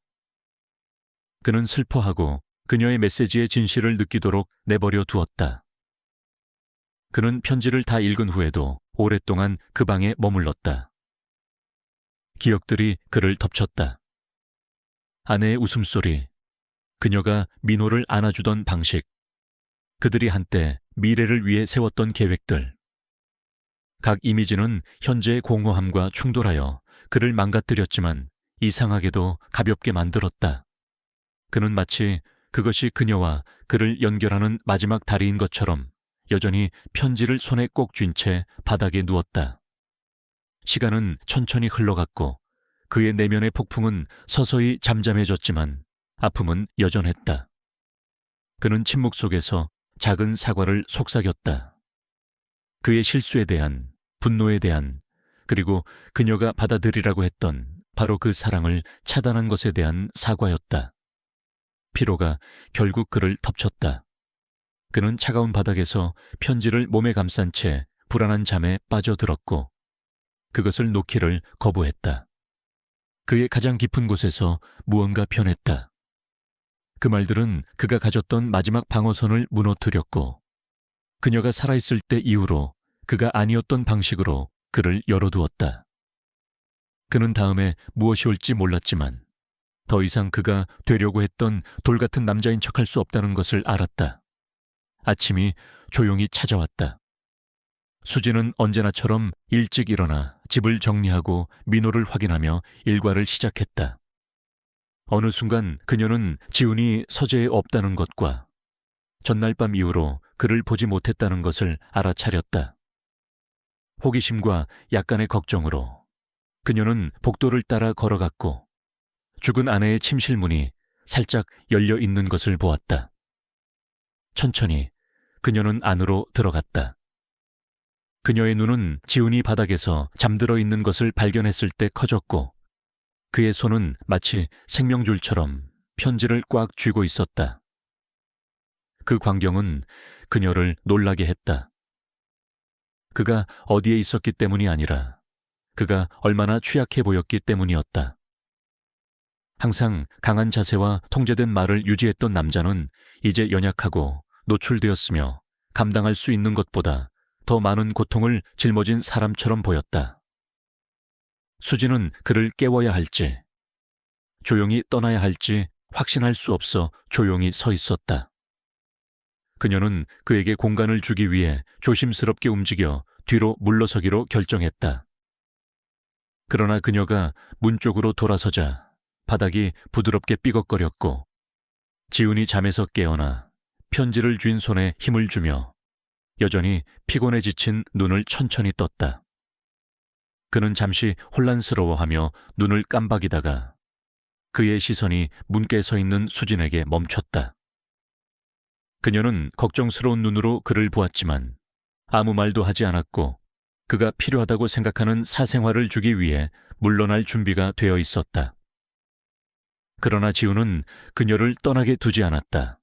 그는 슬퍼하고 그녀의 메시지의 진실을 느끼도록 내버려 두었다. 그는 편지를 다 읽은 후에도 오랫동안 그 방에 머물렀다. 기억들이 그를 덮쳤다. 아내의 웃음소리, 그녀가 민호를 안아주던 방식, 그들이 한때 미래를 위해 세웠던 계획들. 각 이미지는 현재의 공허함과 충돌하여 그를 망가뜨렸지만 이상하게도 가볍게 만들었다. 그는 마치 그것이 그녀와 그를 연결하는 마지막 다리인 것처럼 여전히 편지를 손에 꼭 쥔 채 바닥에 누웠다. 시간은 천천히 흘러갔고 그의 내면의 폭풍은 서서히 잠잠해졌지만 아픔은 여전했다. 그는 침묵 속에서 작은 사과를 속삭였다. 그의 실수에 대한, 분노에 대한, 그리고 그녀가 받아들이라고 했던 바로 그 사랑을 차단한 것에 대한 사과였다. 피로가 결국 그를 덮쳤다. 그는 차가운 바닥에서 편지를 몸에 감싼 채 불안한 잠에 빠져들었고 그것을 놓기를 거부했다. 그의 가장 깊은 곳에서 무언가 변했다. 그 말들은 그가 가졌던 마지막 방어선을 무너뜨렸고 그녀가 살아있을 때 이후로 그가 아니었던 방식으로 그를 열어두었다. 그는 다음에 무엇이 올지 몰랐지만 더 이상 그가 되려고 했던 돌같은 남자인 척할 수 없다는 것을 알았다. 아침이 조용히 찾아왔다. 수지는 언제나처럼 일찍 일어나 집을 정리하고 민호를 확인하며 일과를 시작했다. 어느 순간 그녀는 지훈이 서재에 없다는 것과 전날 밤 이후로 그를 보지 못했다는 것을 알아차렸다. 호기심과 약간의 걱정으로 그녀는 복도를 따라 걸어갔고 죽은 아내의 침실 문이 살짝 열려 있는 것을 보았다. 천천히 그녀는 안으로 들어갔다. 그녀의 눈은 지훈이 바닥에서 잠들어 있는 것을 발견했을 때 커졌고 그의 손은 마치 생명줄처럼 편지를 꽉 쥐고 있었다. 그 광경은 그녀를 놀라게 했다. 그가 어디에 있었기 때문이 아니라 그가 얼마나 취약해 보였기 때문이었다. 항상 강한 자세와 통제된 말을 유지했던 남자는 이제 연약하고 노출되었으며 감당할 수 있는 것보다 더 많은 고통을 짊어진 사람처럼 보였다. 수지는 그를 깨워야 할지, 조용히 떠나야 할지 확신할 수 없어 조용히 서 있었다. 그녀는 그에게 공간을 주기 위해 조심스럽게 움직여 뒤로 물러서기로 결정했다. 그러나 그녀가 문 쪽으로 돌아서자 바닥이 부드럽게 삐걱거렸고 지훈이 잠에서 깨어나 편지를 쥔 손에 힘을 주며 여전히 피곤해 지친 눈을 천천히 떴다. 그는 잠시 혼란스러워하며 눈을 깜박이다가 그의 시선이 문께 서 있는 수진에게 멈췄다. 그녀는 걱정스러운 눈으로 그를 보았지만 아무 말도 하지 않았고 그가 필요하다고 생각하는 사생활을 주기 위해 물러날 준비가 되어 있었다. 그러나 지훈은 그녀를 떠나게 두지 않았다.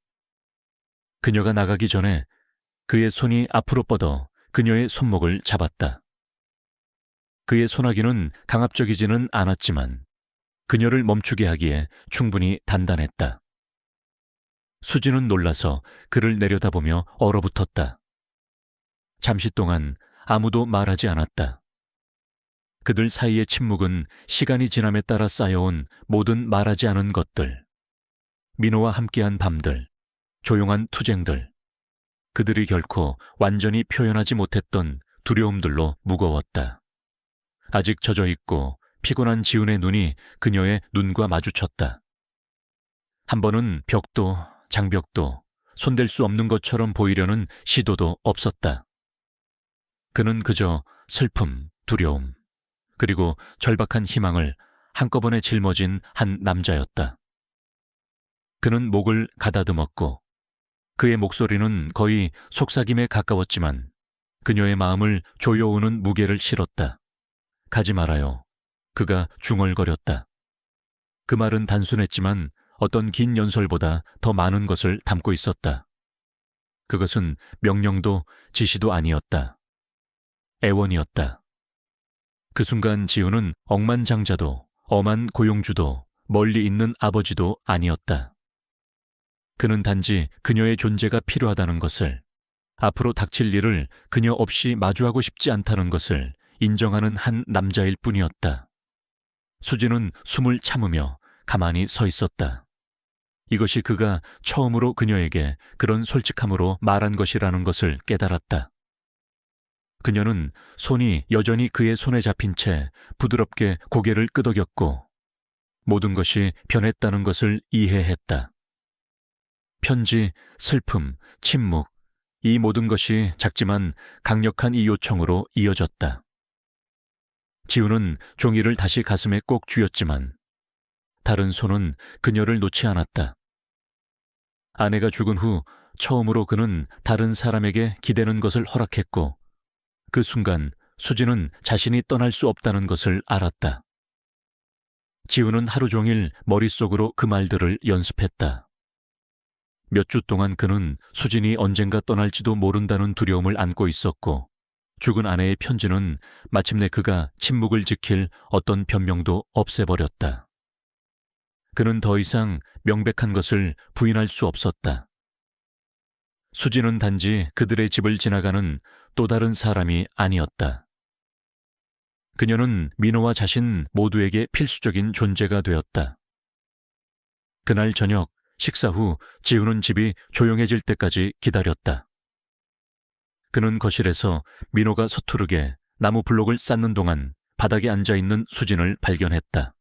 그녀가 나가기 전에 그의 손이 앞으로 뻗어 그녀의 손목을 잡았다. 그의 소나기는 강압적이지는 않았지만 그녀를 멈추게 하기에 충분히 단단했다. 수지는 놀라서 그를 내려다보며 얼어붙었다. 잠시 동안 아무도 말하지 않았다. 그들 사이의 침묵은 시간이 지남에 따라 쌓여온 모든 말하지 않은 것들, 민호와 함께한 밤들, 조용한 투쟁들, 그들이 결코 완전히 표현하지 못했던 두려움들로 무거웠다. 아직 젖어있고 피곤한 지훈의 눈이 그녀의 눈과 마주쳤다. 한 번은 벽도 장벽도 손댈 수 없는 것처럼 보이려는 시도도 없었다. 그는 그저 슬픔, 두려움, 그리고 절박한 희망을 한꺼번에 짊어진 한 남자였다. 그는 목을 가다듬었고 그의 목소리는 거의 속삭임에 가까웠지만 그녀의 마음을 조여오는 무게를 실었다. 가지 말아요. 그가 중얼거렸다. 그 말은 단순했지만 어떤 긴 연설보다 더 많은 것을 담고 있었다. 그것은 명령도 지시도 아니었다. 애원이었다. 그 순간 지훈은 억만장자도 엄한 고용주도 멀리 있는 아버지도 아니었다. 그는 단지 그녀의 존재가 필요하다는 것을, 앞으로 닥칠 일을 그녀 없이 마주하고 싶지 않다는 것을 인정하는 한 남자일 뿐이었다. 수지는 숨을 참으며 가만히 서 있었다. 이것이 그가 처음으로 그녀에게 그런 솔직함으로 말한 것이라는 것을 깨달았다. 그녀는 손이 여전히 그의 손에 잡힌 채 부드럽게 고개를 끄덕였고 모든 것이 변했다는 것을 이해했다. 편지, 슬픔, 침묵, 이 모든 것이 작지만 강력한 이 요청으로 이어졌다. 지우는 종이를 다시 가슴에 꼭 쥐었지만 다른 손은 그녀를 놓지 않았다. 아내가 죽은 후 처음으로 그는 다른 사람에게 기대는 것을 허락했고 그 순간 수지는 자신이 떠날 수 없다는 것을 알았다. 지우는 하루 종일 머릿속으로 그 말들을 연습했다. 몇 주 동안 그는 수진이 언젠가 떠날지도 모른다는 두려움을 안고 있었고 죽은 아내의 편지는 마침내 그가 침묵을 지킬 어떤 변명도 없애버렸다. 그는 더 이상 명백한 것을 부인할 수 없었다. 수진은 단지 그들의 집을 지나가는 또 다른 사람이 아니었다. 그녀는 민호와 자신 모두에게 필수적인 존재가 되었다. 그날 저녁 식사 후 지우는 집이 조용해질 때까지 기다렸다. 그는 거실에서 민호가 서투르게 나무 블록을 쌓는 동안 바닥에 앉아있는 수진을 발견했다.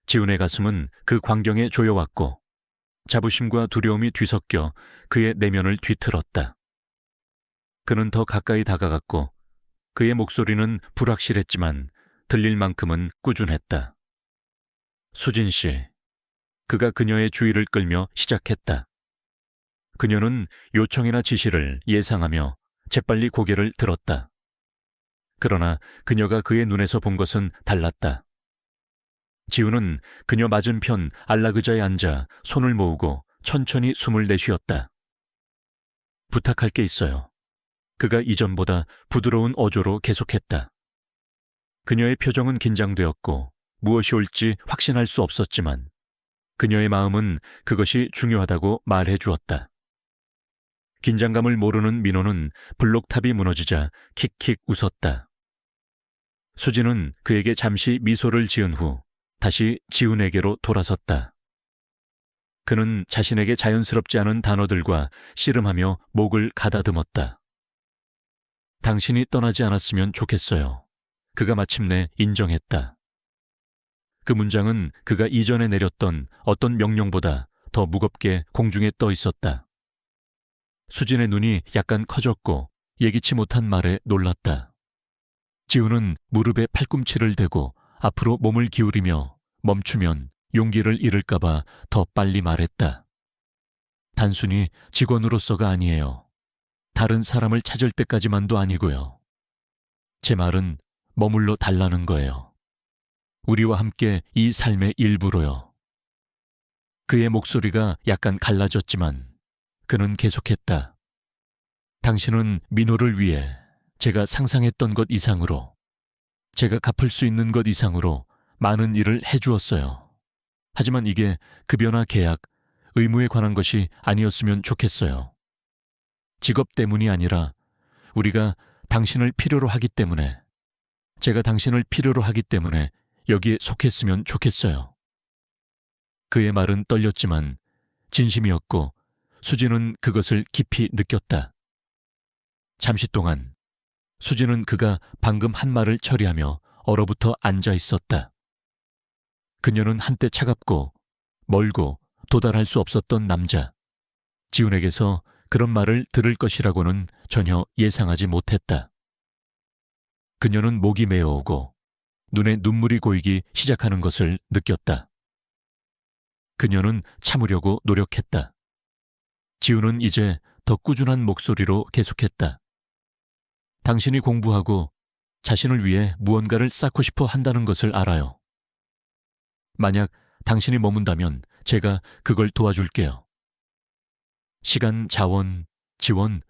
지훈의 가슴은 그 광경에 조여왔고 자부심과 두려움이 뒤섞여 그의 내면을 뒤틀었다. 그는 더 가까이 다가갔고 그의 목소리는 불확실했지만 들릴 만큼은 꾸준했다. 수진 씨. 그가 그녀의 주의를 끌며 시작했다. 그녀는 요청이나 지시를 예상하며 재빨리 고개를 들었다. 그러나 그녀가 그의 눈에서 본 것은 달랐다. 지우는 그녀 맞은편 안락의자에 앉아 손을 모으고 천천히 숨을 내쉬었다. 부탁할 게 있어요. 그가 이전보다 부드러운 어조로 계속했다. 그녀의 표정은 긴장되었고 무엇이 올지 확신할 수 없었지만 그녀의 마음은 그것이 중요하다고 말해 주었다. 긴장감을 모르는 민호는 블록탑이 무너지자 킥킥 웃었다. 수진은 그에게 잠시 미소를 지은 후 다시 지훈에게로 돌아섰다. 그는 자신에게 자연스럽지 않은 단어들과 씨름하며 목을 가다듬었다. 당신이 떠나지 않았으면 좋겠어요. 그가 마침내 인정했다. 그 문장은 그가 이전에 내렸던 어떤 명령보다 더 무겁게 공중에 떠 있었다. 수진의 눈이 약간 커졌고 예기치 못한 말에 놀랐다. 지우는 무릎에 팔꿈치를 대고 앞으로 몸을 기울이며 멈추면 용기를 잃을까봐 더 빨리 말했다. 단순히 직원으로서가 아니에요. 다른 사람을 찾을 때까지만도 아니고요. 제 말은 머물러 달라는 거예요. 우리와 함께 이 삶의 일부로요. 그의 목소리가 약간 갈라졌지만 그는 계속했다. 당신은 민호를 위해 제가 상상했던 것 이상으로, 제가 갚을 수 있는 것 이상으로 많은 일을 해주었어요. 하지만 이게 급여나 계약, 의무에 관한 것이 아니었으면 좋겠어요. 직업 때문이 아니라 우리가 당신을 필요로 하기 때문에, 제가 당신을 필요로 하기 때문에 여기에 속했으면 좋겠어요. 그의 말은 떨렸지만 진심이었고 수진은 그것을 깊이 느꼈다. 잠시 동안 수진은 그가 방금 한 말을 처리하며 얼어붙어 앉아 있었다. 그녀는 한때 차갑고 멀고 도달할 수 없었던 남자, 지훈에게서 그런 말을 들을 것이라고는 전혀 예상하지 못했다. 그녀는 목이 메어오고 눈에 눈물이 고이기 시작하는 것을 느꼈다. 그녀는 참으려고 노력했다. 지우는 이제 더 꾸준한 목소리로 계속했다. 당신이 공부하고 자신을 위해 무언가를 쌓고 싶어 한다는 것을 알아요. 만약 당신이 머문다면 제가 그걸 도와줄게요. 시간, 자원, 지원,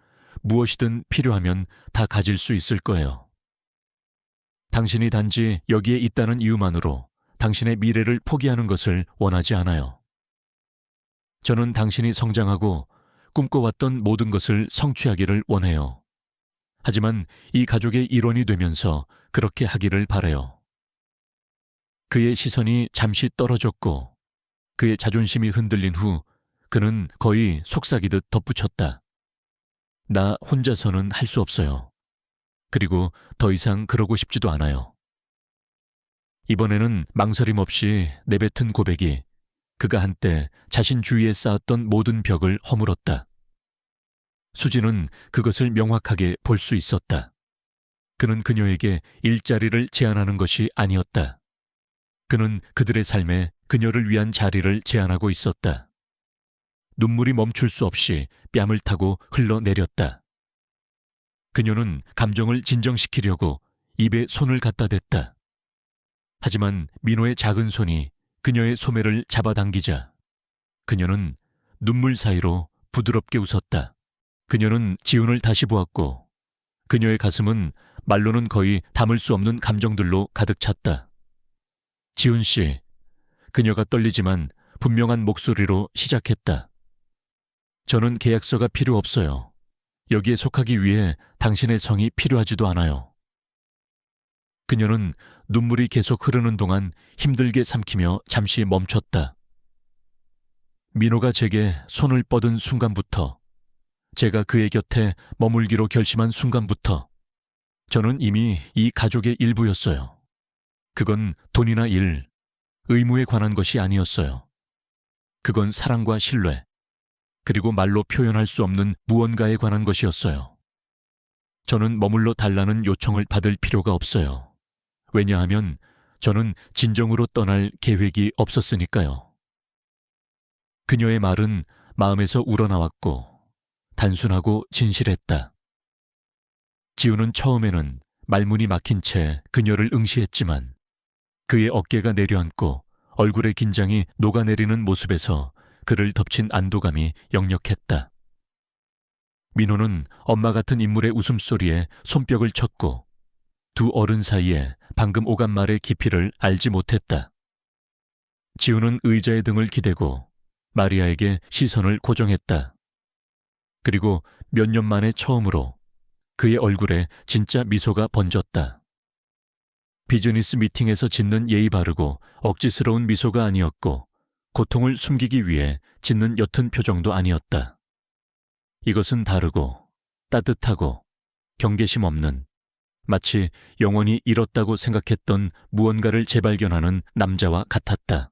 무엇이든 필요하면 다 가질 수 있을 거예요. 당신이 단지 여기에 있다는 이유만으로 당신의 미래를 포기하는 것을 원하지 않아요. 저는 당신이 성장하고 꿈꿔왔던 모든 것을 성취하기를 원해요. 하지만 이 가족의 일원이 되면서 그렇게 하기를 바라요. 그의 시선이 잠시 떨어졌고 그의 자존심이 흔들린 후 그는 거의 속삭이듯 덧붙였다. 나 혼자서는 할 수 없어요. 그리고 더 이상 그러고 싶지도 않아요. 이번에는 망설임 없이 내뱉은 고백이 그가 한때 자신 주위에 쌓았던 모든 벽을 허물었다. 수진은 그것을 명확하게 볼 수 있었다. 그는 그녀에게 일자리를 제안하는 것이 아니었다. 그는 그들의 삶에 그녀를 위한 자리를 제안하고 있었다. 눈물이 멈출 수 없이 뺨을 타고 흘러내렸다. 그녀는 감정을 진정시키려고 입에 손을 갖다 댔다. 하지만 민호의 작은 손이 그녀의 소매를 잡아당기자 그녀는 눈물 사이로 부드럽게 웃었다. 그녀는 지훈을 다시 보았고 그녀의 가슴은 말로는 거의 담을 수 없는 감정들로 가득 찼다. 지훈 씨, 그녀가 떨리지만 분명한 목소리로 시작했다. 저는 계약서가 필요 없어요. 여기에 속하기 위해 당신의 성이 필요하지도 않아요. 그녀는 눈물이 계속 흐르는 동안 힘들게 삼키며 잠시 멈췄다. 민호가 제게 손을 뻗은 순간부터, 제가 그의 곁에 머물기로 결심한 순간부터 저는 이미 이 가족의 일부였어요. 그건 돈이나 일, 의무에 관한 것이 아니었어요. 그건 사랑과 신뢰, 그리고 말로 표현할 수 없는 무언가에 관한 것이었어요. 저는 머물러 달라는 요청을 받을 필요가 없어요. 왜냐하면 저는 진정으로 떠날 계획이 없었으니까요. 그녀의 말은 마음에서 우러나왔고 단순하고 진실했다. 지우는 처음에는 말문이 막힌 채 그녀를 응시했지만 그의 어깨가 내려앉고 얼굴의 긴장이 녹아내리는 모습에서 그를 덮친 안도감이 역력했다. 민호는 엄마 같은 인물의 웃음소리에 손뼉을 쳤고 두 어른 사이에 방금 오간 말의 깊이를 알지 못했다. 지우는 의자의 등을 기대고 마리아에게 시선을 고정했다. 그리고 몇 년 만에 처음으로 그의 얼굴에 진짜 미소가 번졌다. 비즈니스 미팅에서 짓는 예의 바르고 억지스러운 미소가 아니었고 고통을 숨기기 위해 짓는 옅은 표정도 아니었다. 이것은 다르고 따뜻하고 경계심 없는 마치 영원히 잃었다고 생각했던 무언가를 재발견하는 남자와 같았다.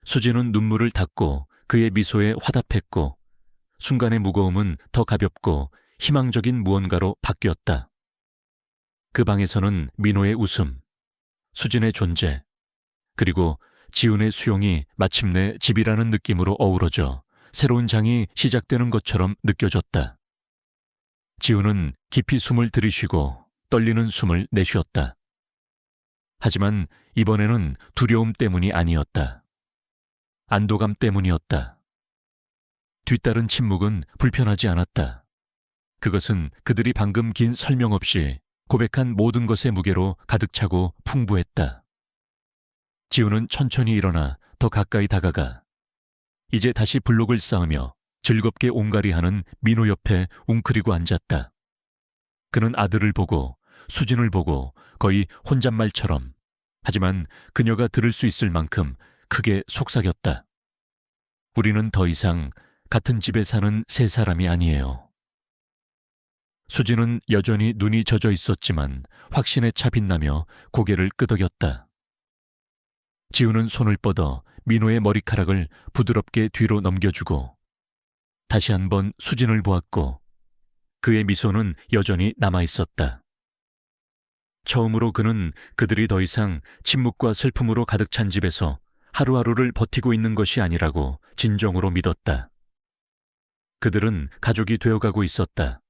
수지는 눈물을 닦고 그의 미소에 화답했고 순간의 무거움은 더 가볍고 희망적인 무언가로 바뀌었다. 그 방에서는 민호의 웃음, 수진의 존재, 그리고 지훈의 수용이 마침내 집이라는 느낌으로 어우러져 새로운 장이 시작되는 것처럼 느껴졌다. 지훈은 깊이 숨을 들이쉬고 떨리는 숨을 내쉬었다. 하지만 이번에는 두려움 때문이 아니었다. 안도감 때문이었다. 뒤따른 침묵은 불편하지 않았다. 그것은 그들이 방금 긴 설명 없이 고백한 모든 것의 무게로 가득 차고 풍부했다. 지우는 천천히 일어나 더 가까이 다가가 이제 다시 블록을 쌓으며 즐겁게 옹갈이하는 민호 옆에 웅크리고 앉았다. 그는 아들을 보고 수진을 보고 거의 혼잣말처럼 하지만 그녀가 들을 수 있을 만큼 크게 속삭였다. 우리는 더 이상 같은 집에 사는 세 사람이 아니에요. 수진은 여전히 눈이 젖어 있었지만 확신에 차 빛나며 고개를 끄덕였다. 지우는 손을 뻗어 민호의 머리카락을 부드럽게 뒤로 넘겨주고 다시 한번 수진을 보았고 그의 미소는 여전히 남아있었다. 처음으로 그는 그들이 더 이상 침묵과 슬픔으로 가득 찬 집에서 하루하루를 버티고 있는 것이 아니라고 진정으로 믿었다. 그들은 가족이 되어가고 있었다.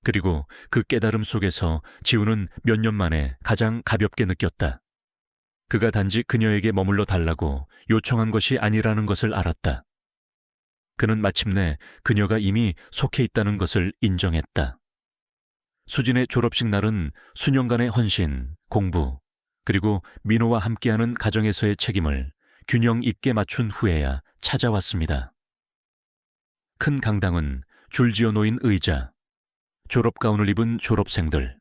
그리고 그 깨달음 속에서 지우는 몇 년 만에 가장 가볍게 느꼈다. 그가 단지 그녀에게 머물러 달라고 요청한 것이 아니라는 것을 알았다. 그는 마침내 그녀가 이미 속해 있다는 것을 인정했다. 수진의 졸업식 날은 수년간의 헌신, 공부, 그리고 민호와 함께하는 가정에서의 책임을 균형 있게 맞춘 후에야 찾아왔습니다. 큰 강당은 줄지어 놓인 의자, 졸업가운을 입은 졸업생들,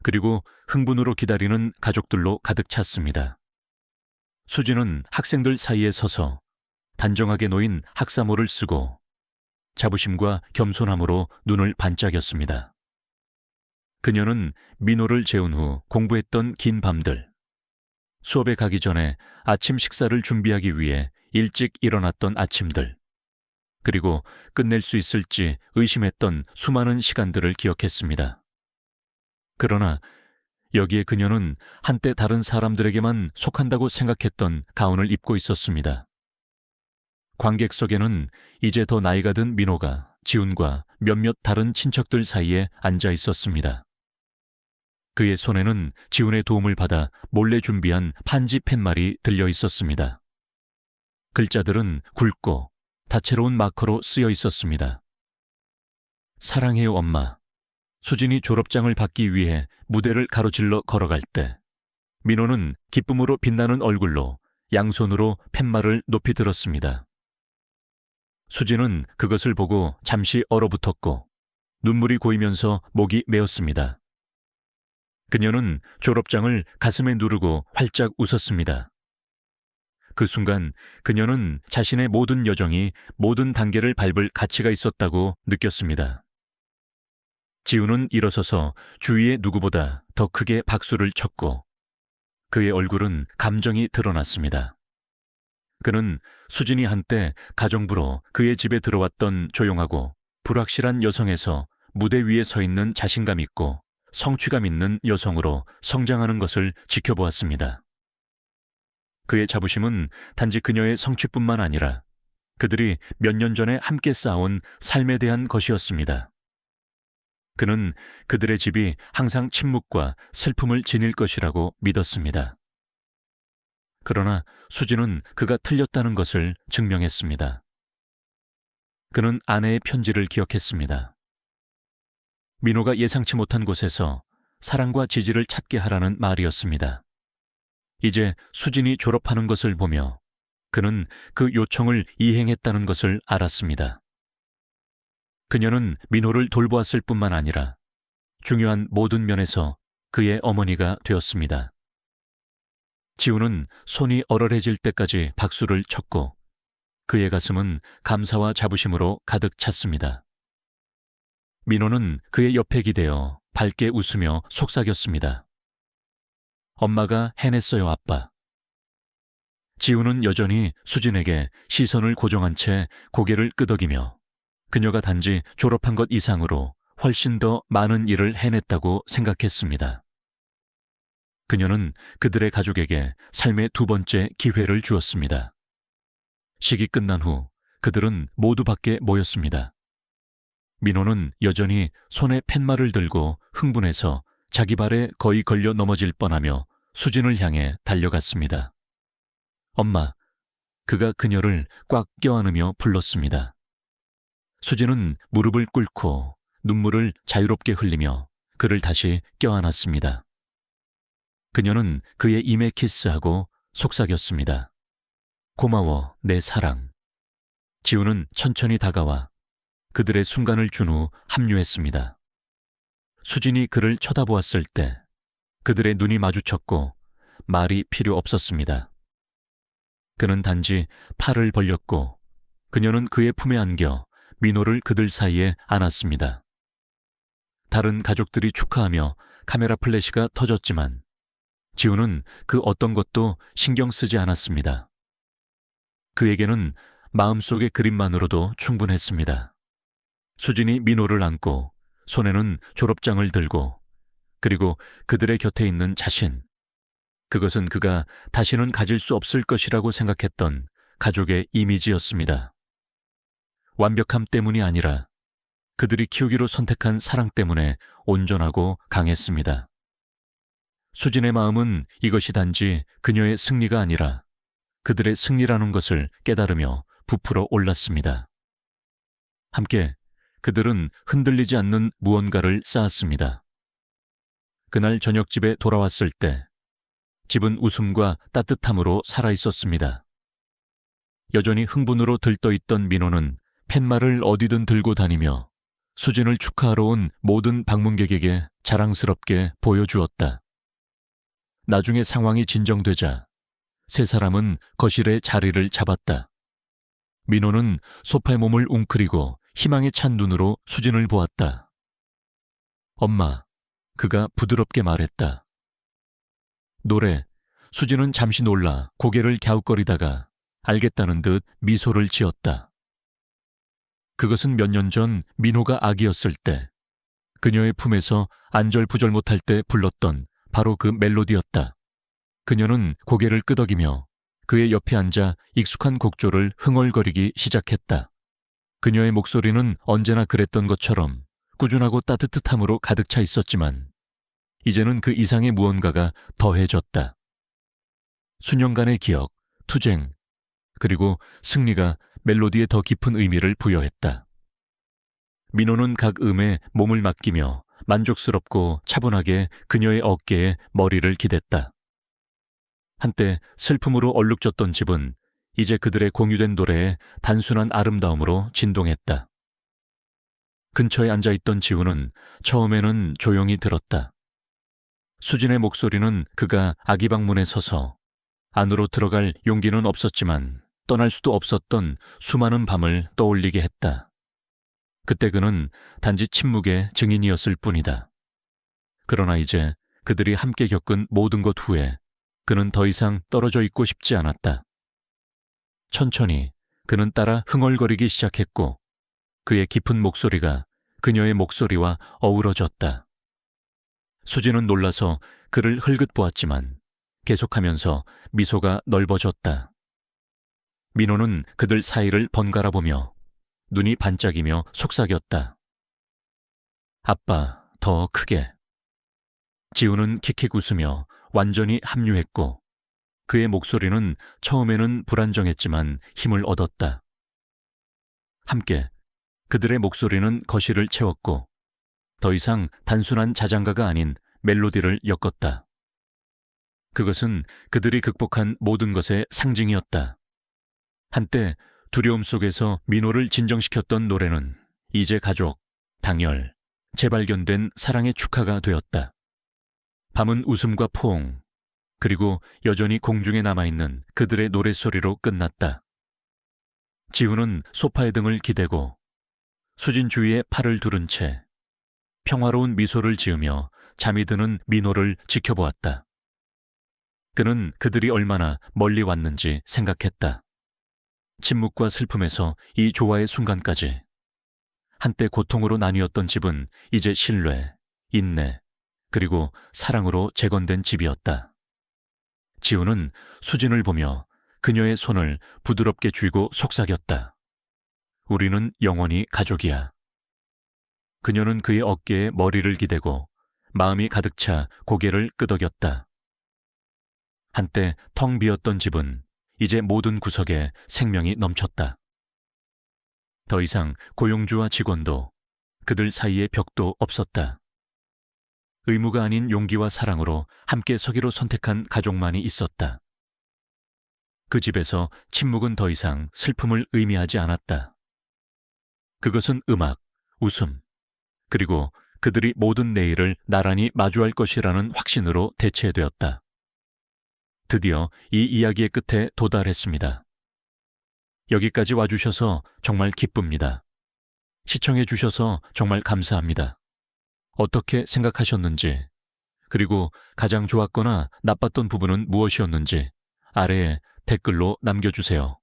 그리고 흥분으로 기다리는 가족들로 가득 찼습니다. 수진은 학생들 사이에 서서 단정하게 놓인 학사모를 쓰고 자부심과 겸손함으로 눈을 반짝였습니다. 그녀는 민호를 재운 후 공부했던 긴 밤들, 수업에 가기 전에 아침 식사를 준비하기 위해 일찍 일어났던 아침들, 그리고 끝낼 수 있을지 의심했던 수많은 시간들을 기억했습니다. 그러나 여기에 그녀는 한때 다른 사람들에게만 속한다고 생각했던 가운을 입고 있었습니다. 관객석에는 이제 더 나이가 든 민호가 지훈과 몇몇 다른 친척들 사이에 앉아 있었습니다. 그의 손에는 지훈의 도움을 받아 몰래 준비한 판지 팻말이 들려 있었습니다. 글자들은 굵고 다채로운 마커로 쓰여 있었습니다. 사랑해요, 엄마. 수진이 졸업장을 받기 위해 무대를 가로질러 걸어갈 때 민호는 기쁨으로 빛나는 얼굴로 양손으로 팻말을 높이 들었습니다. 수진은 그것을 보고 잠시 얼어붙었고 눈물이 고이면서 목이 메었습니다. 그녀는 졸업장을 가슴에 누르고 활짝 웃었습니다. 그 순간 그녀는 자신의 모든 여정이 모든 단계를 밟을 가치가 있었다고 느꼈습니다. 지훈은 일어서서 주위의 누구보다 더 크게 박수를 쳤고 그의 얼굴은 감정이 드러났습니다. 그는 수진이 한때 가정부로 그의 집에 들어왔던 조용하고 불확실한 여성에서 무대 위에 서 있는 자신감 있고 성취감 있는 여성으로 성장하는 것을 지켜보았습니다. 그의 자부심은 단지 그녀의 성취뿐만 아니라 그들이 몇 년 전에 함께 쌓아온 삶에 대한 것이었습니다. 그는 그들의 집이 항상 침묵과 슬픔을 지닐 것이라고 믿었습니다. 그러나 수진은 그가 틀렸다는 것을 증명했습니다. 그는 아내의 편지를 기억했습니다. 민호가 예상치 못한 곳에서 사랑과 지지를 찾게 하라는 말이었습니다. 이제 수진이 졸업하는 것을 보며 그는 그 요청을 이행했다는 것을 알았습니다. 그녀는 민호를 돌보았을 뿐만 아니라 중요한 모든 면에서 그의 어머니가 되었습니다. 지훈은 손이 얼얼해질 때까지 박수를 쳤고 그의 가슴은 감사와 자부심으로 가득 찼습니다. 민호는 그의 옆에 기대어 밝게 웃으며 속삭였습니다. 엄마가 해냈어요, 아빠. 지훈은 여전히 수진에게 시선을 고정한 채 고개를 끄덕이며 그녀가 단지 졸업한 것 이상으로 훨씬 더 많은 일을 해냈다고 생각했습니다. 그녀는 그들의 가족에게 삶의 두 번째 기회를 주었습니다. 식이 끝난 후 그들은 모두 밖에 모였습니다. 민호는 여전히 손에 팻말을 들고 흥분해서 자기 발에 거의 걸려 넘어질 뻔하며 수진을 향해 달려갔습니다. 엄마, 그가 그녀를 꽉 껴안으며 불렀습니다. 수진은 무릎을 꿇고 눈물을 자유롭게 흘리며 그를 다시 껴안았습니다. 그녀는 그의 입에 키스하고 속삭였습니다. 고마워, 내 사랑. 지훈은 천천히 다가와 그들의 순간을 준 후 합류했습니다. 수진이 그를 쳐다보았을 때 그들의 눈이 마주쳤고 말이 필요 없었습니다. 그는 단지 팔을 벌렸고 그녀는 그의 품에 안겨 민호를 그들 사이에 안았습니다. 다른 가족들이 축하하며 카메라 플래시가 터졌지만 지훈은 그 어떤 것도 신경 쓰지 않았습니다. 그에게는 마음속의 그림만으로도 충분했습니다. 수진이 민호를 안고 손에는 졸업장을 들고 그리고 그들의 곁에 있는 자신, 그것은 그가 다시는 가질 수 없을 것이라고 생각했던 가족의 이미지였습니다. 완벽함 때문이 아니라 그들이 키우기로 선택한 사랑 때문에 온전하고 강했습니다. 수진의 마음은 이것이 단지 그녀의 승리가 아니라 그들의 승리라는 것을 깨달으며 부풀어 올랐습니다. 함께 그들은 흔들리지 않는 무언가를 쌓았습니다. 그날 저녁 집에 돌아왔을 때 집은 웃음과 따뜻함으로 살아있었습니다. 여전히 흥분으로 들떠있던 민호는 팻말을 어디든 들고 다니며 수진을 축하하러 온 모든 방문객에게 자랑스럽게 보여주었다. 나중에 상황이 진정되자 세 사람은 거실에 자리를 잡았다. 민호는 소파에 몸을 웅크리고 희망에 찬 눈으로 수진을 보았다. 엄마, 그가 부드럽게 말했다. 노래, 수진은 잠시 놀라 고개를 갸웃거리다가 알겠다는 듯 미소를 지었다. 그것은 몇 년 전 민호가 아기였을 때 그녀의 품에서 안절부절 못할 때 불렀던 바로 그 멜로디였다. 그녀는 고개를 끄덕이며 그의 옆에 앉아 익숙한 곡조를 흥얼거리기 시작했다. 그녀의 목소리는 언제나 그랬던 것처럼 꾸준하고 따뜻함으로 가득 차 있었지만 이제는 그 이상의 무언가가 더해졌다. 수년간의 기억, 투쟁, 그리고 승리가 멜로디에 더 깊은 의미를 부여했다. 민호는 각 음에 몸을 맡기며 만족스럽고 차분하게 그녀의 어깨에 머리를 기댔다. 한때 슬픔으로 얼룩졌던 집은 이제 그들의 공유된 노래에 단순한 아름다움으로 진동했다. 근처에 앉아있던 지우는 처음에는 조용히 들었다. 수진의 목소리는 그가 아기 방문에 서서 안으로 들어갈 용기는 없었지만 떠날 수도 없었던 수많은 밤을 떠올리게 했다. 그때 그는 단지 침묵의 증인이었을 뿐이다. 그러나 이제 그들이 함께 겪은 모든 것 후에 그는 더 이상 떨어져 있고 싶지 않았다. 천천히 그는 따라 흥얼거리기 시작했고 그의 깊은 목소리가 그녀의 목소리와 어우러졌다. 수진은 놀라서 그를 흘긋 보았지만 계속하면서 미소가 넓어졌다. 민호는 그들 사이를 번갈아 보며 눈이 반짝이며 속삭였다. 아빠, 더 크게. 지우는 킥킥 웃으며 완전히 합류했고 그의 목소리는 처음에는 불안정했지만 힘을 얻었다. 함께 그들의 목소리는 거실을 채웠고 더 이상 단순한 자장가가 아닌 멜로디를 엮었다. 그것은 그들이 극복한 모든 것의 상징이었다. 한때 두려움 속에서 민호를 진정시켰던 노래는 이제 가족, 당열, 재발견된 사랑의 축하가 되었다. 밤은 웃음과 포옹, 그리고 여전히 공중에 남아있는 그들의 노랫소리로 끝났다. 지우는 소파의 등을 기대고 수진 주위에 팔을 두른 채 평화로운 미소를 지으며 잠이 드는 민호를 지켜보았다. 그는 그들이 얼마나 멀리 왔는지 생각했다. 침묵과 슬픔에서 이 조화의 순간까지. 한때 고통으로 나뉘었던 집은 이제 신뢰, 인내, 그리고 사랑으로 재건된 집이었다. 지우는 수진을 보며 그녀의 손을 부드럽게 쥐고 속삭였다. 우리는 영원히 가족이야. 그녀는 그의 어깨에 머리를 기대고 마음이 가득 차 고개를 끄덕였다. 한때 텅 비었던 집은 이제 모든 구석에 생명이 넘쳤다. 더 이상 고용주와 직원도 그들 사이에 벽도 없었다. 의무가 아닌 용기와 사랑으로 함께 서기로 선택한 가족만이 있었다. 그 집에서 침묵은 더 이상 슬픔을 의미하지 않았다. 그것은 음악, 웃음, 그리고 그들이 모든 내일을 나란히 마주할 것이라는 확신으로 대체되었다. 드디어 이 이야기의 끝에 도달했습니다. 여기까지 와주셔서 정말 기쁩니다. 시청해 주셔서 정말 감사합니다. 어떻게 생각하셨는지, 그리고 가장 좋았거나 나빴던 부분은 무엇이었는지 아래에 댓글로 남겨주세요.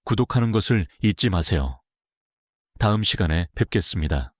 구독하는 것을 잊지 마세요. 다음 시간에 뵙겠습니다.